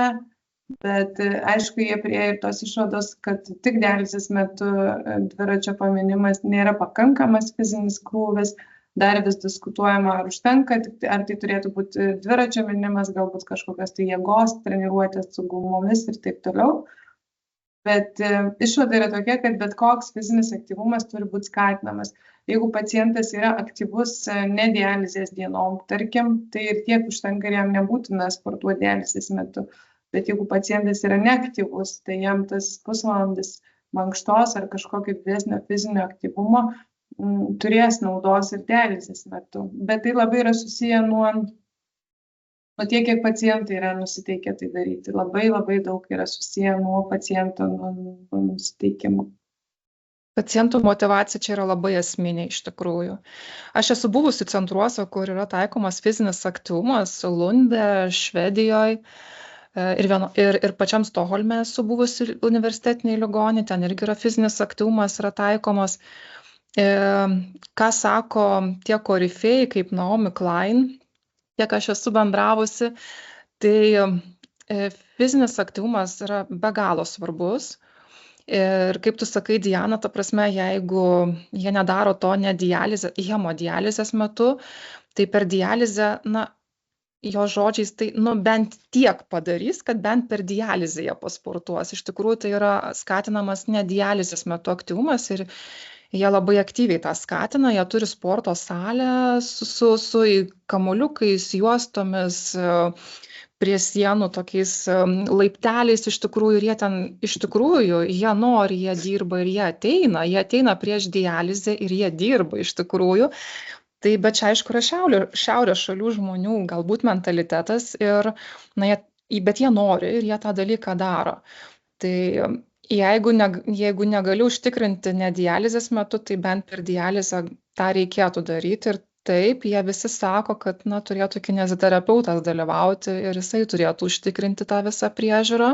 Bet aišku, jie priėjo ir tos išvados, kad tik dializės metu dviračio paminimas nėra pakankamas fizinis krūvis. Dar vis diskutuojama, ar užtenka, ar tai turėtų būti dviračio minimas, galbūt kažkokios tai jėgos, treniruotės su gumomis ir taip toliau. Bet išvada yra tokia, kad bet koks fizinis aktyvumas turi būti skatinamas. Jeigu pacientas yra aktyvus ne dializės dienom, tarkim, tai ir tiek užtenka ir jam nebūtina sportuoti dializės metu. Bet jeigu pacientas yra neaktyvus, tai jam tas pusvalandis mankštos ar kažkokio didesnio fizinio aktyvumo turės naudos ir dializės metu. Bet tai labai yra susiję nuo tiek, kiek pacientai yra nusiteikę tai daryti. Labai daug yra susiję nuo paciento nusiteikimo. Pacientų motyvacija čia yra labai esminė iš tikrųjų. Aš esu buvusi centruose, kur yra taikomas fizinis aktyvumas, Lunde, Švedijoje. Ir pačiam Stokholme esu buvusi universitetiniai ligoninėj, ten irgi yra fizinis aktyvumas, yra taikomas. Ką sako tie korifėjai kaip Naomi Klein, kiek aš esu bendravusi, tai fizinis aktyvumas yra be galo svarbus. Ir kaip tu sakai, Diana, ta prasme, jeigu jie nedaro to ne hemodializės metu, tai per dializę, jo žodžiais, tai bent tiek padarys, kad bent per dializę jie pasportuos. Iš tikrųjų, tai yra skatinamas ne dializės metu aktyvumas ir jie labai aktyviai tą skatina, jie turi sporto salę su kamuoliukais, juostomis, prie sienų tokiais laipteliais iš tikrųjų, ir jie ten iš tikrųjų, jie nori, jie dirba ir jie ateina prieš dializę ir jie dirba iš tikrųjų. Tai bet čia aišku yra šiaurės šalių žmonių galbūt mentalitetas, bet jie nori ir jie tą dalyką daro. Tai jeigu negaliu užtikrinti ne dializės metu, tai bent per dializę tą reikėtų daryti. Ir taip, jie visi sako, kad turėtų kineziterapeutas dalyvauti ir jisai turėtų užtikrinti tą visą priežiūrą.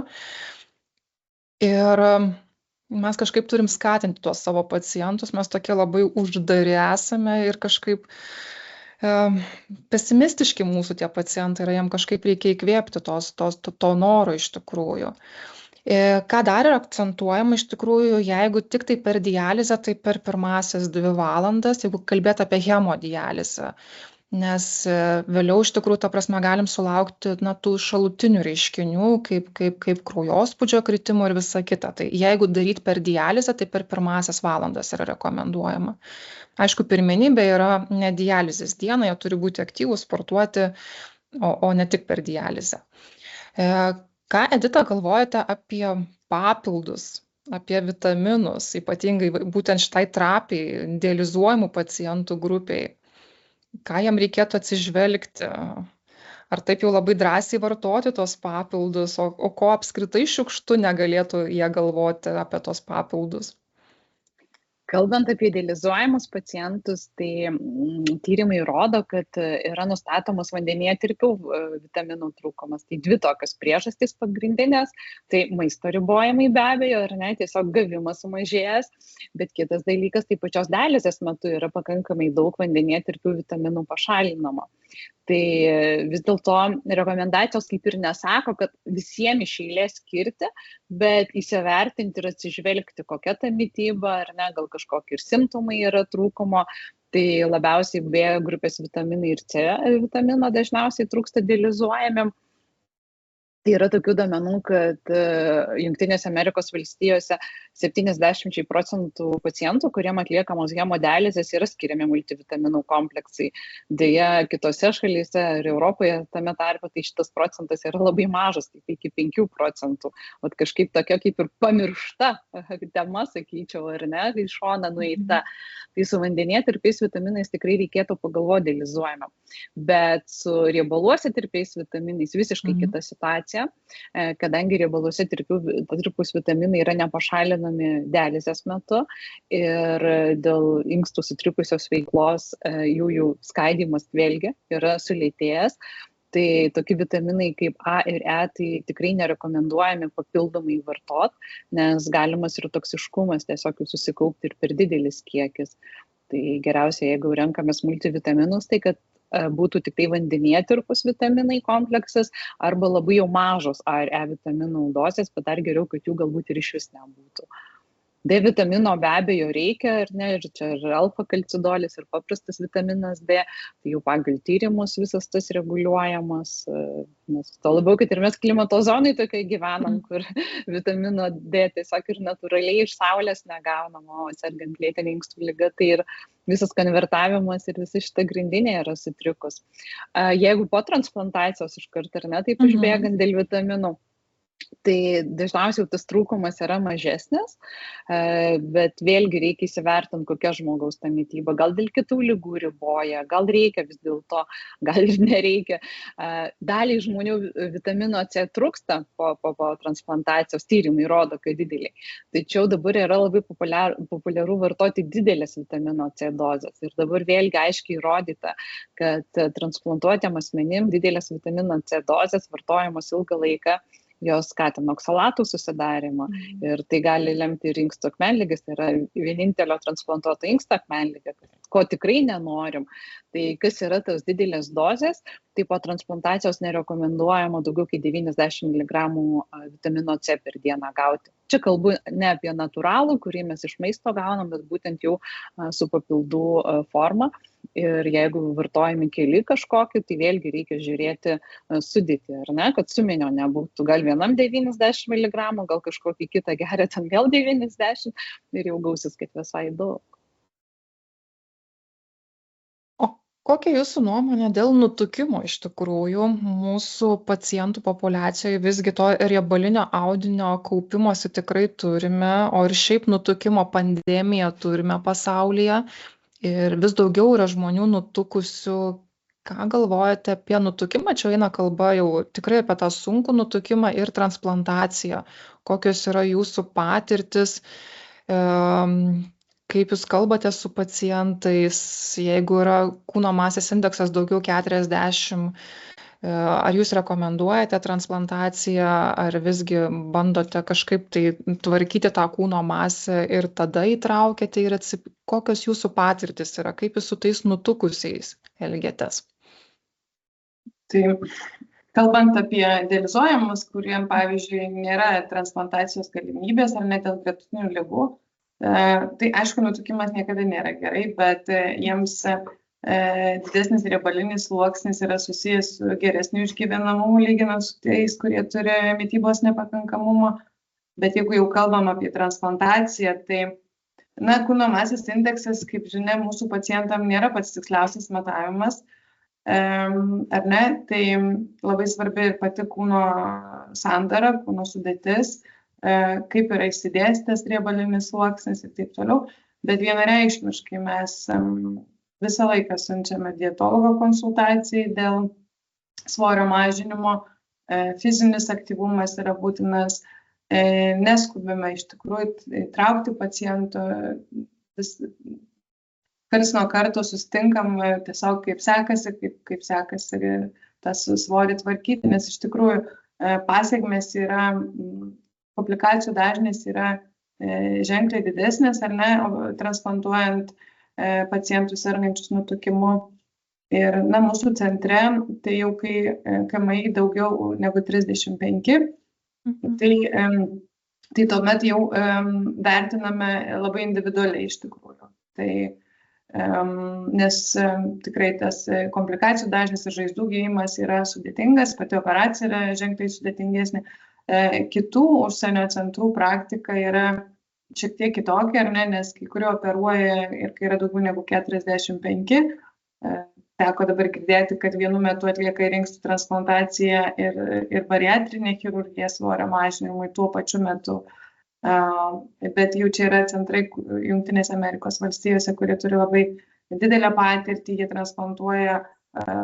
Ir mes kažkaip turim skatinti tuos savo pacientus, mes tokie labai uždari esame ir kažkaip pesimistiški mūsų tie pacientai yra, jiem kažkaip reikia įkvėpti to noro iš tikrųjų. Ką dar yra akcentuojama iš tikrųjų, jeigu tik tai per dializę, tai per pirmasias 2 valandas, jeigu kalbėti apie hemodializę, nes vėliau iš tikrųjų, ta prasme, galim sulaukti tų šalutinių reiškinių, kaip kraujospūdžio kritimo ir visa kita. Tai jeigu daryti per dializę, tai per pirmasias valandas yra rekomenduojama. Aišku, pirmenybė yra ne dializės diena, jie turi būti aktyvūs, sportuoti, o ne tik per dializę. Ką, Edita, galvojate apie papildus, apie vitaminus, ypatingai būtent šitai trapiai dializuojamų pacientų grupiai? Ką jam reikėtų atsižvelgti? Ar taip jau labai drąsiai vartoti tos papildus, o ko apskritai šiukštu negalėtų jie galvoti apie tos papildus? Kalbant apie dializuojamus pacientus, tai tyrimai rodo, kad yra nustatomas vandenyje tirpių vitaminų trūkumas. Tai 2 tokios priežastys pagrindinės, tai maisto ribojimai be abejo, ar ne, tiesiog gavimas sumažėjęs, bet kitas dalykas, tai pačios dializės metu yra pakankamai daug vandenyje tirpių vitaminų pašalinama. Tai vis dėlto rekomendacijos kaip ir nesako, kad visiems iš eilės skirti, bet įsivertinti ir atsižvelgti, kokia ta mityba, ar ne, gal kažkokie ir simptomai yra trūkumo. Tai labiausiai B grupės vitaminai ir C vitamino dažniausiai trūksta dializuojamiem. Tai yra tokių duomenų, kad Jungtinėse Amerikos valstijose 70% pacientų, kuriem atliekamos hemodializės, yra skiriami multivitaminų kompleksai. Deja, kitose šalyse ir Europoje tame tarpe, tai šitas procentas yra labai mažas, tai iki 5%. O kažkaip tokia kaip ir pamiršta tema, sakyčiau, ar ne, kai šona nueita. Tai su vandenyje tirpiais vitaminais tikrai reikėtų pagalvoti dializuojamą. Bet su riebaluose tirpiais vitaminais visiškai kita situacija, kadangi riebaluose tirpūs vitaminai yra nepašalinami dializės metu ir dėl inkstų sutrikusios veiklos jų skaidymas vėlgi yra sulėtėjęs. Tai tokie vitaminai kaip A ir E tai tikrai nerekomenduojami papildomai vartot, nes galimas ir toksiškumas tiesiog jų susikaupti ir per didelis kiekis. Tai geriausia, jeigu renkamės multivitaminus, tai kad būtų tik tai vandenyje tirpus vitaminai kompleksas arba labai jau mažos A ir E vitaminų dozės, bet dar geriau, kad jų galbūt ir iš vis nebūtų. D vitamino be abejo reikia, ar ne, ir čia ir alfa-kalcidolis, ir paprastas vitaminas D, tai jau pagal tyrimus visas tas reguliuojamas, nes to labiau, kad ir mes klimato zonai tokiai gyvenam, kur vitamino D tiesiog ir natūraliai iš saulės negaunam, o sergant lėtinė inkstų liga, tai ir visas konvertavimas ir visa šita grindinė yra sutrikus. Jeigu po transplantacijos iškart, ar ne, taip užbėgant dėl vitaminų, tai dažniausiai tas trūkumas yra mažesnis, bet vėlgi reikia įsivertinti, kokia žmogaus ta mityba. Gal dėl kitų ligų riboja, gal reikia vis dėlto, gal ir nereikia. Daliai žmonių vitamino C trūksta po transplantacijos, tyrimai rodo, kad dideliai. Tačiau dabar yra labai populiaru vartoti didelės vitamino C dozes. Ir dabar vėlgi aiškiai įrodyta, kad transplantuotiem asmenim didelės vitamino C dozes vartojamos ilgą laiką, jos skatina oksalatų susidarymą ir tai gali lemti ir inkstų akmenligės, tai yra vienintelio transplantuoto inksto akmenligė, ko tikrai nenorim. Tai kas yra tos didelės dozės, tai po transplantacijos nerekomenduojama daugiau kaip 90 mg vitamino C per dieną gauti. Čia kalbu ne apie natūralų, kurį mes iš maisto gaunam, bet būtent jau su papildų forma. Ir jeigu vartojami keli kažkokį, tai vėlgi reikia žiūrėti sudėtį, ar ne, kad suminio nebūtų. Gal vienam 90 mg, gal kažkokį kitą geria ten vėl 90 ir jau gausis, kad visai daug. O kokia jūsų nuomonė dėl nutukimo iš tikrųjų? Mūsų pacientų populiacijoje visgi to riebalinio audinio kaupimosi tikrai turime, o ir šiaip nutukimo pandemiją turime pasaulyje. Ir vis daugiau yra žmonių nutukusių. Ką galvojate apie nutukimą? Čia eina kalba jau tikrai apie tą sunkų nutukimą ir transplantaciją. Kokios yra jūsų patirtis? Kaip jūs kalbate su pacientais? Jeigu yra kūno masės indeksas daugiau 40, ar jūs rekomenduojate transplantaciją, ar visgi bandote kažkaip tai tvarkyti tą kūno masę ir tada įtraukėte ir kokios jūsų patirtis yra, kaip jūs su tais nutukusiais elgiatės? Tai kalbant apie dializuojamus, kuriem, pavyzdžiui, nėra transplantacijos galimybės ar net dėl gretutinių ligų, tai aišku, nutukimas niekada nėra gerai, bet jiems didesnis riebalinis sluoksnis yra susijęs su geresniu išgyvenamumu lyginant su tais, kurie turi mitybos nepakankamumą. Bet jeigu jau kalbam apie transplantaciją, tai kūno masės indeksas, kaip žinia, mūsų pacientam nėra pats tiksliausias matavimas, ar ne? Tai labai svarbi ir pati kūno sandara, kūno sudėtis, kaip yra išsidėstęs riebalinis sluoksnis ir taip toliau. Bet vienareikšmiškai mes visą laiką siunčiame dietologo konsultacijai dėl svorio mažinimo, fizinis aktyvumas yra būtinas, neskubime iš tikrųjų įtraukti pacientų, karts nuo karto susitinkam tiesiog kaip sekasi tas svorį tvarkyti, nes iš tikrųjų pasekmės yra, komplikacijų dažnis yra ženkliai didesnės, ar ne, transplantuojant pacientų sergančius nutukimu. Ir mūsų centre, tai jau kai KMI daugiau negu 35, tai tuomet jau vertiname labai individualiai iš tikrųjų. Tai, nes tikrai tas komplikacijų dažnis ir žaizdų gydymas yra sudėtingas, pati operacija yra ženkliai sudėtingesnė. Kitų užsienio centrų praktika yra šiek tiek kitokia, ar ne, nes kai kurie operuoja ir kai yra daugiau negu 45, teko dabar girdėti, kad vienu metu atlieka ir inkstų transplantaciją ir bariatrinė chirurgija svorio mažinimui tuo pačiu metu. Bet jau čia yra centrai Jungtinėse Amerikos valstijose, kurie turi labai didelę patirtį, jie transplantuoja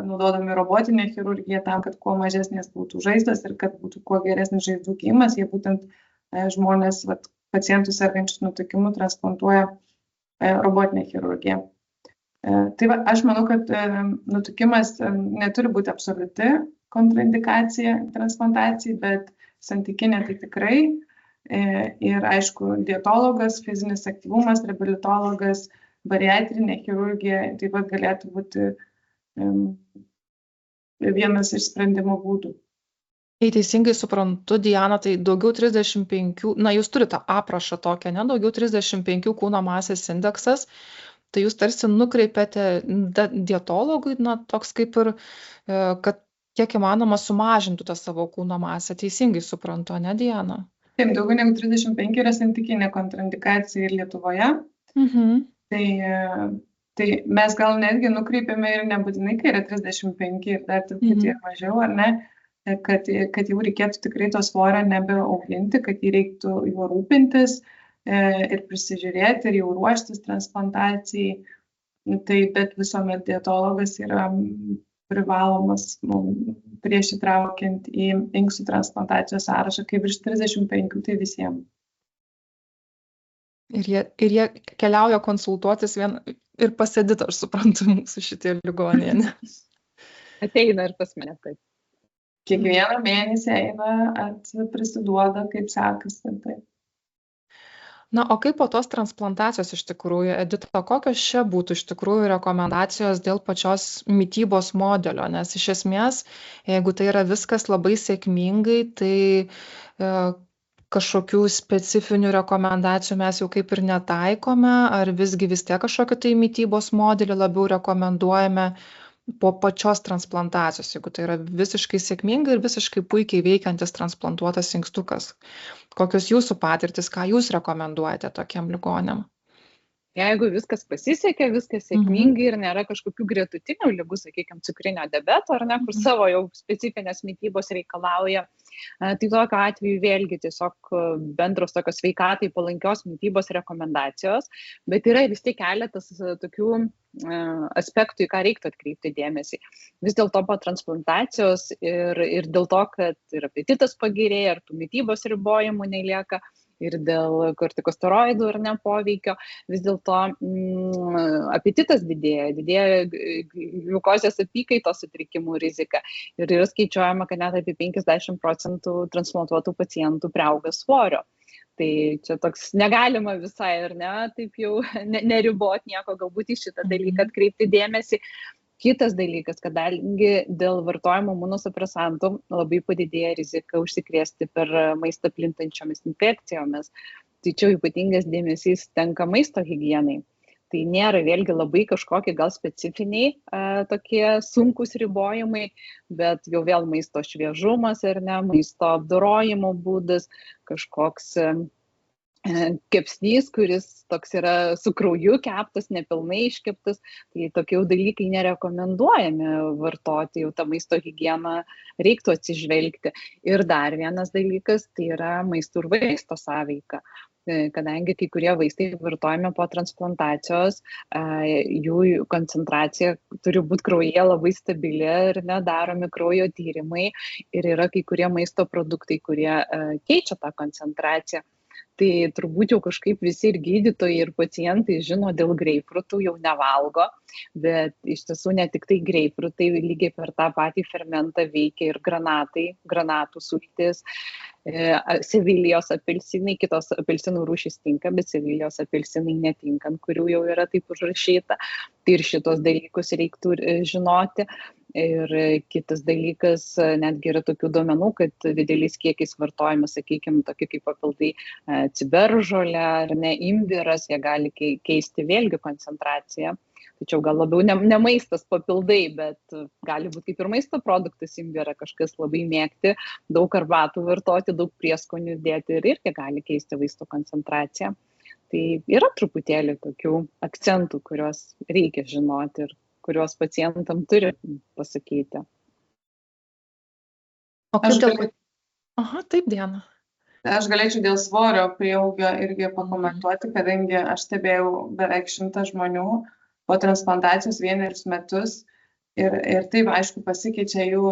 naudodami robotinę chirurgiją tam, kad kuo mažesnės būtų žaizdos ir kad būtų kuo geresnis žaizdų gydymas. Jie būtent žmonės, pacientų sergančius nutukimu transplantuoja robotinę chirurgiją. Tai aš manau, kad nutukimas neturi būti absoliuti kontraindikacija transplantacijai, bet santykinė tai tikrai. Ir aišku, dietologas, fizinis aktyvumas, reabilitologas, bariatrinė chirurgija taip pat galėtų būti vienas iš sprendimo būdų. Jei teisingai suprantu, Diana, tai daugiau 35, jūs turite aprašą tokią, ne, daugiau 35 kūno masės indeksas, tai jūs tarsi nukreipiate dietologui, toks kaip ir, kad kiek įmanoma sumažintų tą savo kūno masę. Teisingai suprantu, ne, Diana? Taip, daugiau negu 35 yra santykinė kontraindikacija ir Lietuvoje. Tai mes gal netgi nukreipiame ir nebūtinai, kai yra 35 ir dar truputį mažiau, ar ne, kad jau reikėtų tikrai to svorio nebeauginti, kad jį reiktų juo rūpintis ir prisižiūrėti ir jau ruoštis transplantacijai. Tai bet visuomet dietologas yra privalomas prieš įtraukiant į inkstų transplantacijos sąrašą, kaip virš 35, tai visiems. Ir jie keliauja konsultuotis ir pas Editą, aš suprantu, mūsų šitie ligoninė. Ateina ir pas mane, taip. Kiekvieną mėnesį eina, prisiduoda, kaip sekasi. Taip. O kaip po tos transplantacijos iš tikrųjų, Edita, kokios čia būtų iš tikrųjų rekomendacijos dėl pačios mitybos modelio? Nes iš esmės, jeigu tai yra viskas labai sėkmingai, tai kažkokių specifinių rekomendacijų mes jau kaip ir netaikome, ar visgi vis tiek kažkokį tai mitybos modelį labiau rekomenduojame po pačios transplantacijos, jeigu tai yra visiškai sėkmingai ir visiškai puikiai veikiantis transplantuotas inkstukas. Kokios jūsų patirtis, ką jūs rekomenduojate tokiam ligoniam? Jeigu viskas pasisekė, viskas sėkmingai ir nėra kažkokių gretutinių ligų, sakykime, cukrinio diabeto ar ne, kur savo jau specifinės mitybos reikalauja, tai tokiu atveju vėlgi tiesiog bendros tokios sveikatai palankios mitybos rekomendacijos, bet yra vis tiek keletas tokių aspektų, į ką reiktų atkreipti dėmesį. Vis dėlto po transplantacijos ir dėl to, kad ir apetitas pagerėja, ir tų mitybos ribojimų nelieka, ir dėl kortikosteroidų ar ne poveikio, vis dėlto apetitas didėja gliukozės apykaitos sutrikimų rizika. Ir yra skaičiuojama, kad net apie 50% transplantuotų pacientų priauga svorio. Tai čia toks negalima visai ir ne, taip jau neribot nieko, galbūt į šitą dalyką atkreipti dėmesį. Kitas dalykas, kadangi dėl vartojimo imunosupresantų labai padidėja rizika užsikrėsti per maistą plintančiomis infekcijomis. Tai čia ypatingas dėmesys tenka maisto higienai. Tai nėra vėlgi labai kažkokie gal specifiniai tokie sunkus ribojimai, bet jau vėl maisto šviežumas ar ne, maisto apdorojimo būdas, kažkoks kepsnys, kuris toks yra su krauju keptas, nepilnai iškeptas, tai tokie dalykai nerekomenduojami vartoti, jau tą maisto higieną reiktų atsižvelgti. Ir dar vienas dalykas, tai yra maisto ir vaisto sąveika. Kadangi kai kurie vaistai vartojami po transplantacijos, jų koncentracija turi būti kraujyje labai stabili ir nedaromi kraujo tyrimai ir yra kai kurie maisto produktai, kurie keičia tą koncentraciją. Tai turbūt jau kažkaip visi ir gydytojai, ir pacientai žino, dėl greipfrutų jau nevalgo, bet iš tiesų ne tik tai greipfrutai, lygiai per tą patį fermentą veikia ir granatų sultys, Sevilijos apelsinai, kitos apelsinų rūšys tinka, bet Sevilijos apelsinai netinka, ant kurių jau yra taip užrašyta. Tai ir šitos dalykus reiktų žinoti. Ir kitas dalykas, netgi yra tokių duomenų, kad dideliais kiekiais vartojami, sakykime, tokie kaip papildai ciberžolė ar ne imbiras, jie gali keisti vėlgi koncentraciją. Tačiau gal labiau ne maistas papildai, bet gali būti kaip ir maisto produktas imbirą kažkas labai mėgti, daug arbatų vartoti, daug prieskonių dėti ir irgi gali keisti vaisto koncentraciją. Tai yra truputėlį tokių akcentų, kuriuos reikia žinoti ir kuriuos pacientam turi pasakyti. O kaip dėl... Aha, taip, Diana. Aš galėčiau dėl svorio prieaugio irgi pakomentuoti, kadangi aš stebėjau beveik 100 žmonių po transplantacijos 1 metus ir taip, aišku, pasikeičia jų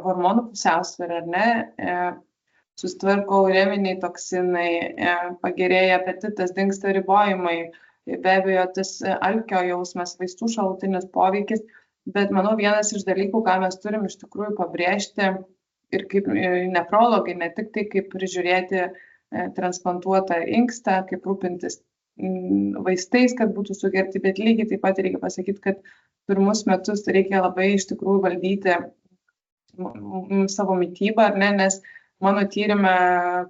hormonų pusiausvyrą, ar ne, susitvarko ureminiai toksinai, pagerėja apetitas, dingsta ribojimai. Be abejo, tas alkio jausmas, vaistų šalutinis poveikis, bet manau vienas iš dalykų, ką mes turim iš tikrųjų pabrėžti ir kaip nefrologai, ne tik tai kaip prižiūrėti transplantuotą inkstą, kaip rūpintis vaistais, kad būtų sugerti, bet lygiai taip pat reikia pasakyti, kad pirmus metus reikia labai iš tikrųjų valdyti savo mitybą, ar ne, nes mano tyrime,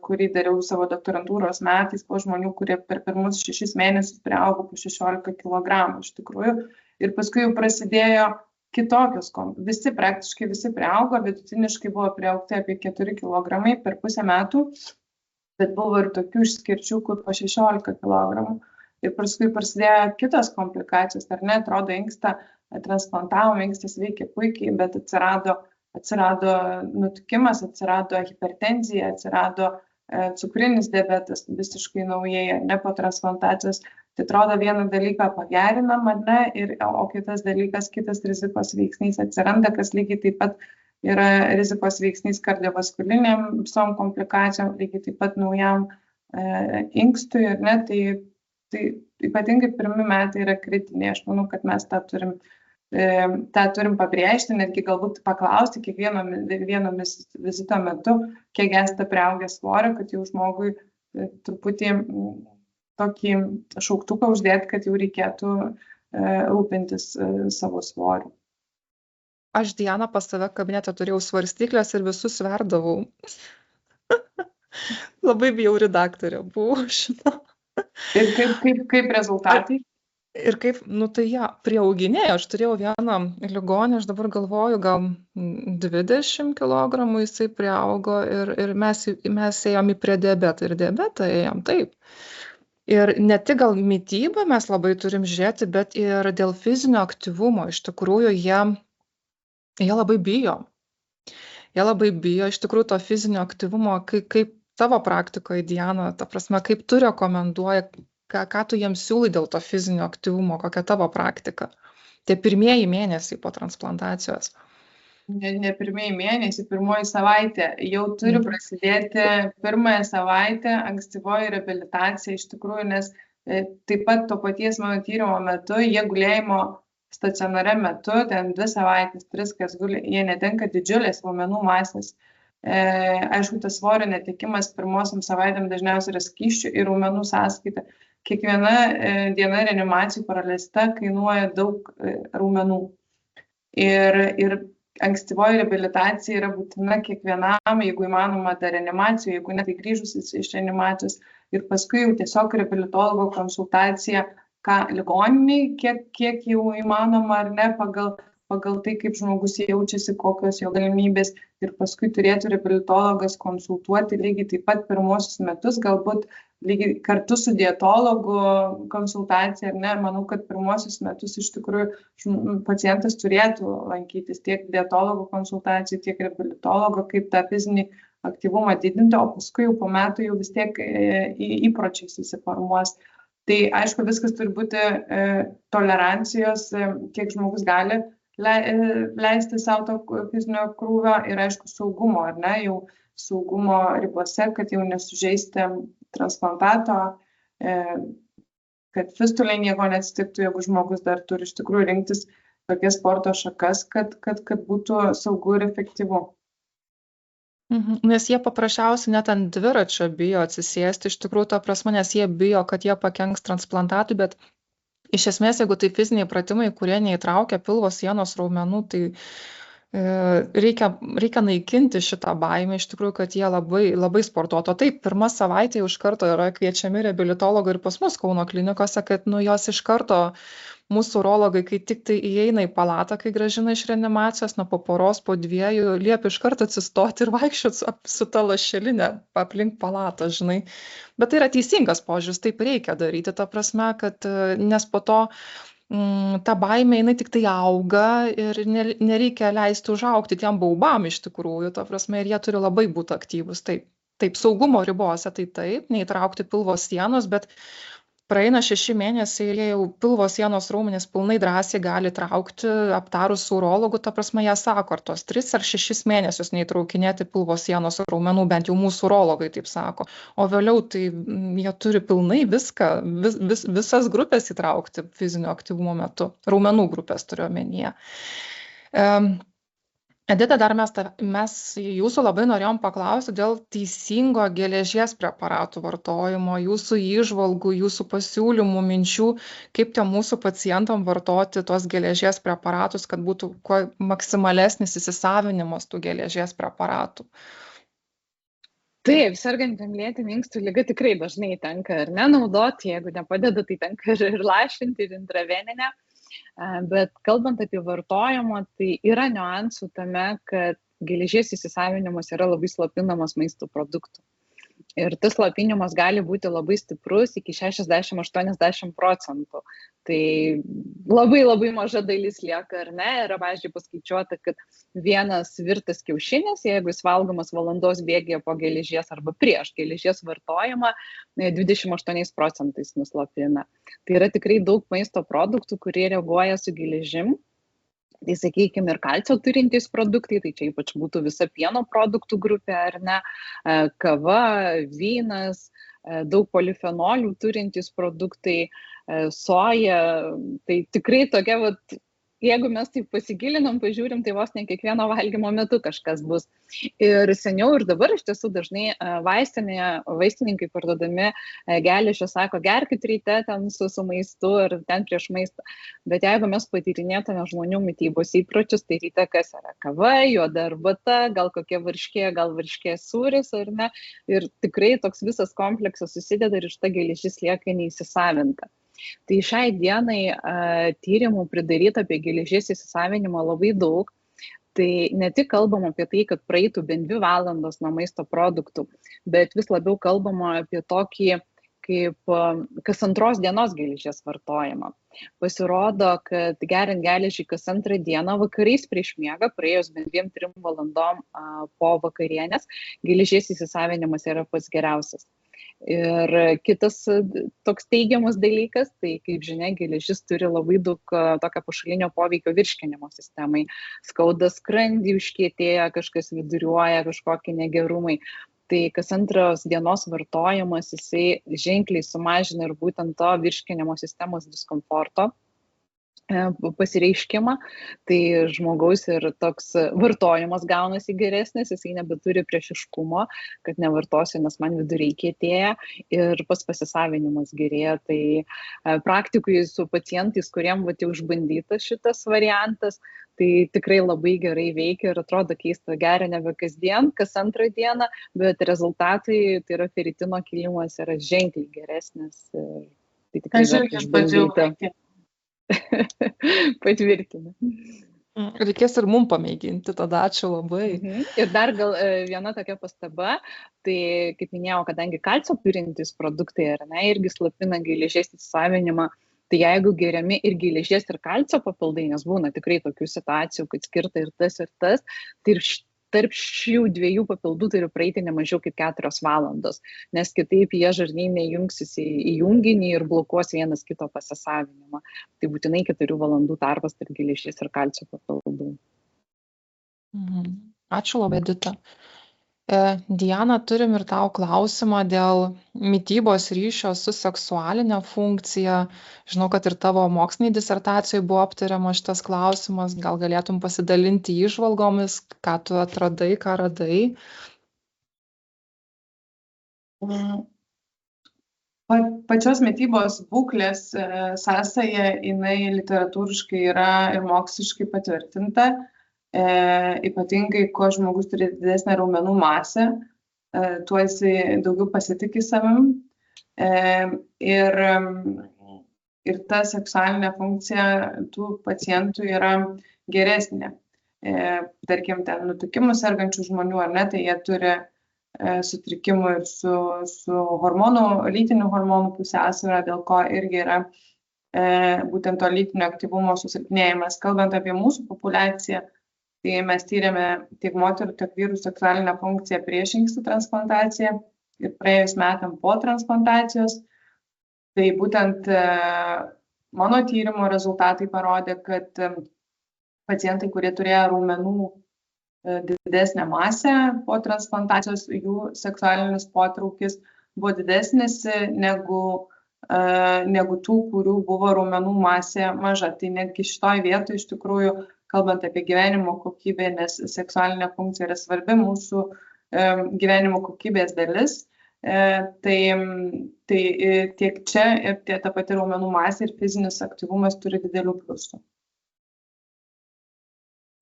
kurį dariau savo doktorantūros metais, po žmonių, kurie per pirmus 6 mėnesius priaugo po 16 kg iš tikrųjų, ir paskui jau prasidėjo kitokios, praktiškai visi priaugo, vidutiniškai buvo priaugti apie 4 kg per pusę metų, bet buvo ir tokių išskirčių, kur po 16 kg. Ir paskui prasidėjo kitos komplikacijos, ar ne, atrodo, inkstą transplantavom, inkstas veikia puikiai, bet atsirado nutukimas, atsirado hipertenzija, atsirado cukrinis diabetas visiškai naujai, ne po transplantacijos. Tai atrodo vieną dalyką pagerinam, ne, o kitas dalykas, kitas rizikos veiksnys atsiranda, kas lygiai taip pat yra rizikos veiksnys kardiovaskuliniam visom komplikacijom, lygiai taip pat naujam inkstui, ar ne, tai ypatingai pirmi metai yra kritiniai. Aš manau, kad mes tą turim pabrėžti, netgi galbūt paklausti kiekvieno vizito metu, kiek esate priaugęs svorio, kad jau žmogui truputį tokį šauktuką uždėti, kad jau reikėtų rūpintis savo svoriu. Aš, Diana, pas save kabinete turėjau svarstyklės ir visus sverdavau. Labai bjauri daktarė buvau, žinau. Ir kaip rezultatai? Ir kaip, tai priauginėjo. Aš turėjau vieną ligonį, aš dabar galvoju, gal 20 kg jisai priaugo ir mes ėjom į prie diabetą ir diabetą ėjom, taip. Ir ne tik gal mitybą mes labai turim žiūrėti, bet ir dėl fizinio aktyvumo. Iš tikrųjų, jie labai bijo. Jie labai bijo iš tikrųjų to fizinio aktyvumo, kaip tavo praktikoje, Diana, ta prasme, kaip tu rekomenduoji, ką tu jiems siūlai dėl to fizinio aktyvumo, kokia tavo praktika. Tie pirmieji mėnesiai po transplantacijos. Ne pirmieji mėnesiai, pirmoji savaitė. Jau turi prasidėti pirmąją savaitę ankstyvoji reabilitacija iš tikrųjų, nes taip pat to paties mano tyrimo metu, jie gulėjimo stacionare metu, ten 2 savaitės, 3, kas guli, jie netenka didžiulės raumenų masės. Aišku, tas svorio netekimas pirmosiam savaitėm dažniausiai yra skysčių ir raumenų sąskaita. Kiekviena diena reanimacijų praleista kainuoja daug raumenų. Ir ankstyvoji reabilitacija yra būtina kiekvienam, jeigu įmanoma, dar reanimacijų, jeigu ne, tai grįžus iš reanimacijos. Ir paskui jau tiesiog reabilitologo konsultacija, ką ligoniniai, kiek jau įmanoma ar ne, pagal tai, kaip žmogus jaučiasi, kokios jo galimybės. Ir paskui turėtų reabilitologas konsultuoti lygiai taip pat pirmosius metus, galbūt lygiai kartu su dietologu konsultacija, ar ne. Manau, kad pirmosius metus iš tikrųjų pacientas turėtų lankytis tiek dietologo konsultacijų, tiek reabilitologo, kaip tą fizinį aktyvumą didinti, o paskui jau po metų jau vis tiek įpročiai susiformuos. Tai aišku, viskas turi būti tolerancijos, kiek žmogus gali leisti savo to fizinio krūvio ir aišku saugumo, ar ne, jau saugumo ribose, kad jau nesužeisti transplantato, kad fistulei nieko neatsitiktų, jeigu žmogus dar turi iš tikrųjų rinktis tokias sporto šakas, kad būtų saugu ir efektyvu. Nes jie paprasčiausiai net ant dviračio bijo atsisėsti, iš tikrųjų, ta prasme, nes jie bijo, kad jie pakenks transplantatui, bet iš esmės, jeigu tai fiziniai pratimai, kurie neįtraukia pilvo sienos raumenų, tai reikia naikinti šitą baimę, iš tikrųjų, kad jie labai sportuotų. Taip, pirmą savaitę iš karto yra kviečiami reabilitologai ir pas mus Kauno klinikose, kad jos iš karto mūsų urologai, kai tik tai įeina į palatą, kai grąžina iš reanimacijos, po poros, po 2, liepia iš karto atsistoti ir vaikščioti su ta lašelinė aplink palatą, žinai. Bet tai yra teisingas požiūris, taip reikia daryti, ta prasme, kad nes po to ta baimė, jinai tik tai auga ir nereikia leisti užaugti tiem baubam iš tikrųjų, ta prasme, ir jie turi labai būti aktyvus. Taip, saugumo ribose, tai taip, neįtraukti pilvo sienos, bet praeina 6 mėnesiai ir jie jau pilvo sienos raumenys pilnai drąsiai gali traukti, aptarus su urologu, ta prasme, jie sako, ar tos 3 ar 6 mėnesius neįtraukinėti pilvo sienos raumenų, bent jau mūsų urologai taip sako. O vėliau tai jie turi pilnai viską, visas grupės įtraukti fizinio aktyvumo metu. Raumenų grupės turiu omenyje. Edita, dar mes jūsų labai norėjom paklausti dėl teisingo geležies preparatų vartojimo, jūsų įžvalgų, jūsų pasiūlymų, minčių, kaip tie mūsų pacientam vartoti tos geležies preparatus, kad būtų kuo maksimalesnis įsisavinimas tų geležies preparatų. Taip, sergantiem lėtine inkstų liga tikrai dažnai tenka ir nenaudoti, jeigu nepadeda, tai tenka ir lašinti, ir intraveninę. Bet kalbant apie vartojimą, tai yra niuansų tame, kad geležies įsisavinimas yra labai slopinamas maisto produktų. Ir tas slopinimas gali būti labai stiprus iki 60–80%. Tai labai labai maža dalis lieka, ar ne? Yra, pavyzdžiui, paskaičiuota, kad vienas virtas kiaušinis, jeigu jis valgomas valandos bėgyje po geležies arba prieš geležies vartojimą, 28% nuslopina. Tai yra tikrai daug maisto produktų, kurie reaguoja su geležim. Tai sakykime ir kalcio turintys produktai, tai čia ypač būtų visa pieno produktų grupė, ar ne, kava, vynas, daug polifenolių turintys produktai, soja, tai tikrai tokia, jeigu mes taip pasigilinam, pažiūrim, tai vos ne kiekvieno valgymo metu kažkas bus. Ir seniau ir dabar iš tiesų dažnai vaistininkai parduodami geležio sako, gerkit ryte ten su maistu ir ten prieš maistą. Bet jeigu mes patyrinėtume žmonių mitybos įpročius, tai ryte kas yra? Kava, juoda arbata, gal kokia varškės sūris, ar ne? Ir tikrai toks visas kompleksas susideda ir iš ta geležis lieka neįsisavinta. Tai šiai dienai tyrimų pridaryta apie geležies įsisavinimą labai daug. Tai ne tik kalbam apie tai, kad praeitų bent 2 valandos nuo maisto produktų, bet vis labiau kalbama apie tokį kaip kas antros dienos geležies vartojimą. Pasirodo, kad geriant geležį kas antrą dieną vakarais prieš miegą, praėjus bent 2–3 valandom po vakarienės, geležies įsisavinimas yra pats geriausias. Ir kitas toks teigiamas dalykas, tai kaip žinia, geležis turi labai daug tokio pašalinio poveikio virškinimo sistemai. Skauda skrandį, užkietėja, kažkas viduriuoja, kažkokie negerumai. Tai kas antros dienos vartojimas, jisai ženkliai sumažina ir būtent to virškinimo sistemos diskomforto pasireiškimą, tai žmogaus ir toks vartojimas gaunasi geresnis, jisai nebeturi priešiškumo, kad nevartosiu, nes man viduriai kietėja ir pasisavinimas gerėja. Tai praktikui su pacientais, kuriem jau išbandytas šitas variantas, tai tikrai labai gerai veikia ir atrodo keista, geria nebe kasdien, kas antrą dieną, bet rezultatai, tai yra feritino kilimas yra ženkliai geresnis. Tai tikrai išbandyta. Patvirtina. Reikės ir mums pamėginti, tada ačiū labai. Ir dar gal viena tokia pastaba, tai kaip minėjau, kadangi kalcio turintys produktai, ar ne, irgi slopina geležies įsisavinimą, tai jeigu geriami ir geležies ir kalcio papildai, nes būna tikrai tokių situacijų, kad skirta ir tas, tai ir tarp šių 2 papildų turi praeiti ne mažiau kaip 4 valandos, nes kitaip jie žarnyne jungsis į junginį ir blokuos vienas kito pasisavinimą. Tai būtinai 4 valandų tarpas tarp geležies ir kalcio papildų. Ačiū labai, Edita. Diana, turim ir tau klausimą dėl mitybos ryšio su seksualinė funkcija. Žinau, kad ir tavo moksliniai disertacijoje buvo aptariamas šitas klausimas. Gal galėtum pasidalinti įžvalgomis, ką tu atradai, ką radai? Pačios mitybos būklės sąsaja, jinai literatūriškai yra ir moksliškai patvirtinta. Ypatingai, kuo žmogus turi didesnę raumenų masę, tuo jisai daugiau pasitikė savim ir ta seksualinė funkcija tų pacientų yra geresnė. Tarkim, ten nutukimų sergančių žmonių, ar ne, tai jie turi sutrikimų ir su hormonų, lytinių hormonų pusiausvyra, dėl ko irgi yra būtent to lytinio aktyvumo susilpnėjimas. Kalbant apie mūsų populiaciją, tai mes tyrėme tiek moterų, tiek vyrų seksualinę funkciją prieš inkstų transplantaciją ir praėjus metam po transplantacijos. Tai būtent mano tyrimo rezultatai parodė, kad pacientai, kurie turėjo raumenų didesnę masę po transplantacijos, jų seksualinis potraukis buvo didesnis negu tų, kurių buvo raumenų masė maža. Tai netgi šitoj vietoj iš tikrųjų, kalbant apie gyvenimo kokybę, nes seksualinė funkcija yra svarbi mūsų gyvenimo kokybės dalis, tai tiek čia ir ta pati raumenų masė ir fizinis aktyvumas turi didelių pliusų.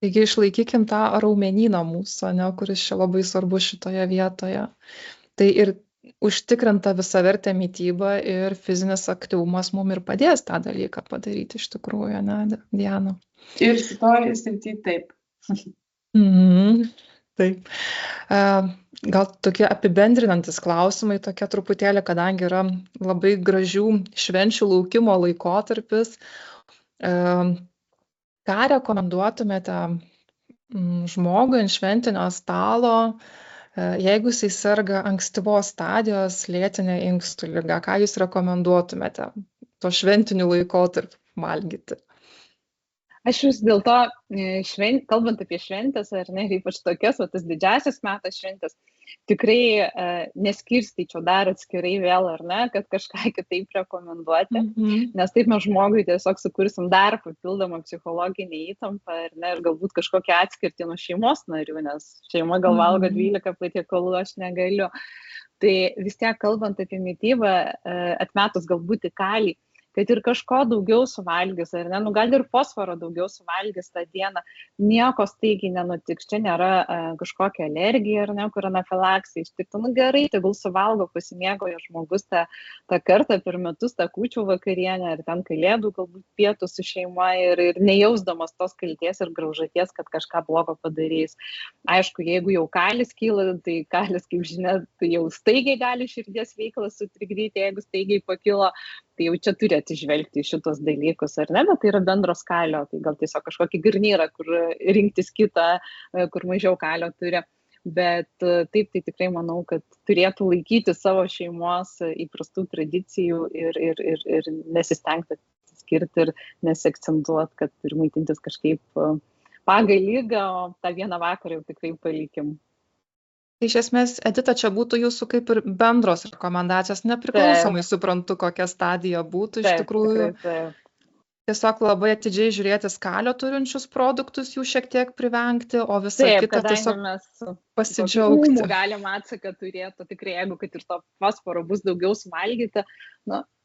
Taigi išlaikykim tą raumenyną mūsų, kuris čia labai svarbu šitoje vietoje. Tai ir užtikrinta visavertė mityba ir fizinis aktyvumas mums ir padės tą dalyką padaryti iš tikrųjų, Diana? Ir šitoj srity taip. Taip. Gal tokie apibendrinantis klausimai, tokie truputėlį, kadangi yra labai gražių švenčių laukimo laikotarpis. Ką rekomenduotumėte žmogui ant šventinio stalo, jeigu jisai serga ankstyvos stadijos lėtinė inkstų liga? Ką jūs rekomenduotumėte to šventiniu laikotarpiu valgyti? Aš vis dėlto, kalbant apie šventės, ar ne, ypač tokias, tas didžiasias metas šventės, tikrai neskirstyčiau dar atskirai vėl, ar ne, kad kažką kitaip rekomenduoti, nes taip mes žmogui tiesiog sukursim dar papildomą psichologinį įtampą, ar ne, ir galbūt kažkokią atskirtį nuo šeimos narių, nes šeima gal valgo 12 patiekalų, aš negaliu. Tai vis tiek, kalbant apie mitybą, atmetus galbūt į kalį, kad ir kažko daugiau suvalgys, ar ne, gal ir fosforo daugiau suvalgys tą dieną, nieko staigiai nenutiks, čia nėra kažkokia alergija, ar ne, kur anafilaksija ištiktų, gerai, tegul suvalgo, pasimėgojo žmogus tą kartą per metus, tą kūčių vakarienę, ar ten kalėdų galbūt pietų su šeima ir nejausdamas tos kalties ir graužaties, kad kažką blogo padarys. Aišku, jeigu jau kalis kyla, tai kalis, kaip žinia, tai jau staigiai gali širdies veiklą sutrikdyti, jeigu staigiai pakilo, tai jau čia turi atsižvelgti į šitos dalykus, ar ne, bet tai yra bendros kalio, tai gal tiesiog kažkokį garnyrą, kur rinktis kitą, kur mažiau kalio turi, bet taip, tai tikrai manau, kad turėtų laikyti savo šeimos įprastų tradicijų ir nesistengti skirti ir nesiakcentuoti, kad turi maitintis kažkaip pagal lygą, o tą vieną vakarą jau tikrai palikim. Iš esmės, Edita, čia būtų jūsų kaip ir bendros rekomendacijos, nepriklausomai suprantu, kokia stadija būtų iš tikrųjų. Tiesiog labai atidžiai žiūrėti kalio turinčius produktus, jų šiek tiek privengti, o visą kitą tiesiog pasidžiaugti. Galima atsaką turėti, tikrai, jeigu kad ir to fosforo bus daugiau suvalgyti,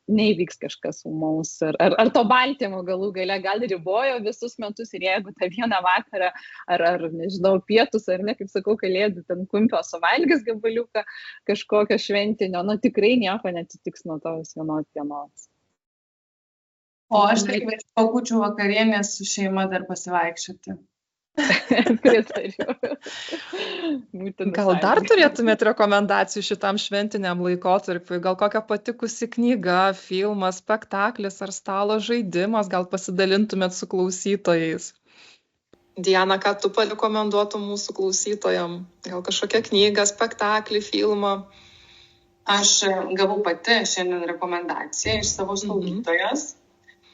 neįvyks kažkas ūmaus, ar to baltymo galų gale gal ribojo visus metus ir jeigu tą vieną vakarą, ar nežinau, pietus, ar ne, kaip sakau, kalėdų ten kumpio suvalgys gabaliuką kažkokio šventinio, tikrai nieko neatsitiks nuo tos vienos dienos. O aš tik po kūčių vakarienės su šeima dar pasivaikščioti. Gal dar turėtumėt rekomendacijų šitam šventiniam laikotarpiui? Gal kokia patikusi knyga, filmas, spektaklis ar stalo žaidimas? Gal pasidalintumėt su klausytojais? Diana, ką tu parekomenduotum mūsų klausytojam? Gal kažkokią knygą, spektaklį, filmą? Aš gavau pati šiandien rekomendaciją iš savo slaugytojos.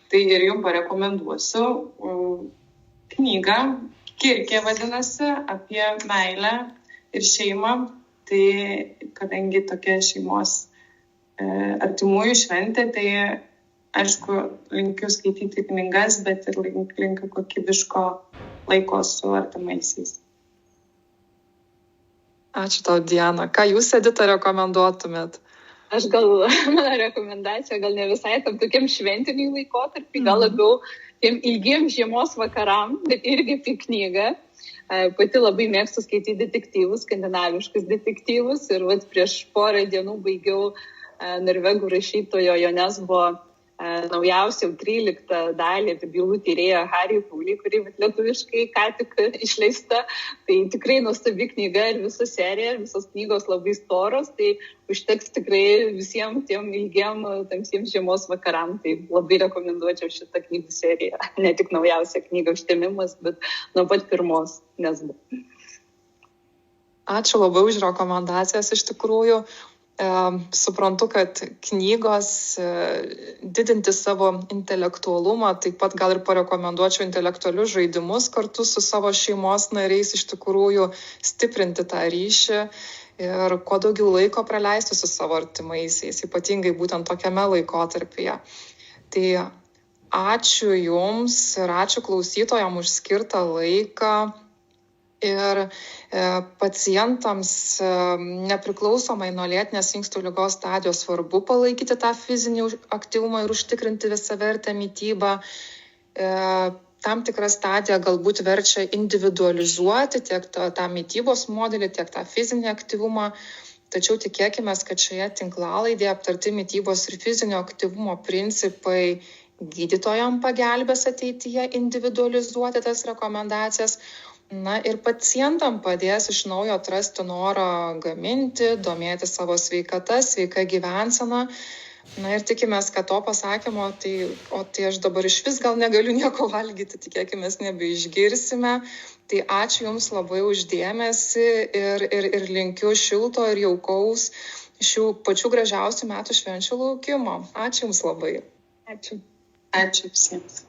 Tai ir jums parekomenduosiu knygą. Kirkė vadinasi, apie meilę ir šeimą. Tai kadangi tokia šeimos artimųjų šventė, tai aišku, linkiu skaityti knygas, bet ir linkiu kokybiško laiko su artimaisiais. Ačiū tau, Diana. Ką jūs, Edita, rekomenduotumėt? Aš mano rekomendacija gal ne visai tam tokiam šventiniui laikotarpiui, gal labiau tiem ilgiem žiemos vakaram, bet irgi apie knygą. Pati labai mėgstu skaityti detektyvus, skandinaviškus detektyvus ir prieš porą dienų baigiau norvegų rašytojo Jonesbo naujausią 13 dalį apie bylų tyrėją Harry Pooley, kuri lietuviškai ką tik išleista. Tai tikrai nuostabi knyga ir visa serija, visos knygos labai storos, tai užteks tikrai visiems tiem ilgiem tamsiems žiemos vakaram. Tai labai rekomenduočiau šitą knygų seriją. Ne tik naujausią knygą Užtemimas, bet nuo pat pirmos Nesbo. Ačiū labai už rekomendacijas iš tikrųjų. suprantu, kad knygos didinti savo intelektualumą, taip pat gal ir parekomenduočiau intelektualius žaidimus kartu su savo šeimos nariais, iš tikrųjų stiprinti tą ryšį ir kuo daugiau laiko praleisti su savo artimaisiais, ypatingai būtent tokiame laikotarpyje. Tai ačiū Jums ir ačiū klausytojams už skirtą laiką. Ir pacientams nepriklausomai nuo lėtinės inkstų ligos stadijos svarbu palaikyti tą fizinį aktyvumą ir užtikrinti visavertę mitybą. Tam tikrą stadiją galbūt verčia individualizuoti tiek tą mitybos modelį, tiek tą fizinį aktyvumą. Tačiau tikėkime, kad šioje tinklalaidėje aptarti mitybos ir fizinio aktyvumo principai gydytojams pagelbės ateityje individualizuoti tas rekomendacijas. Na ir pacientam padės iš naujo atrasti norą gaminti, domėti savo sveikata, sveika gyvensena. Na ir tikimės, kad to pasakymo, tai aš dabar iš vis gal negaliu nieko valgyti, tikėkime, nebeišgirsime. Tai ačiū Jums labai už dėmesį ir linkiu šilto ir jaukaus šių pačių gražiausių metų švenčių laukimo. Ačiū Jums labai. Ačiū. Ačiū visiems.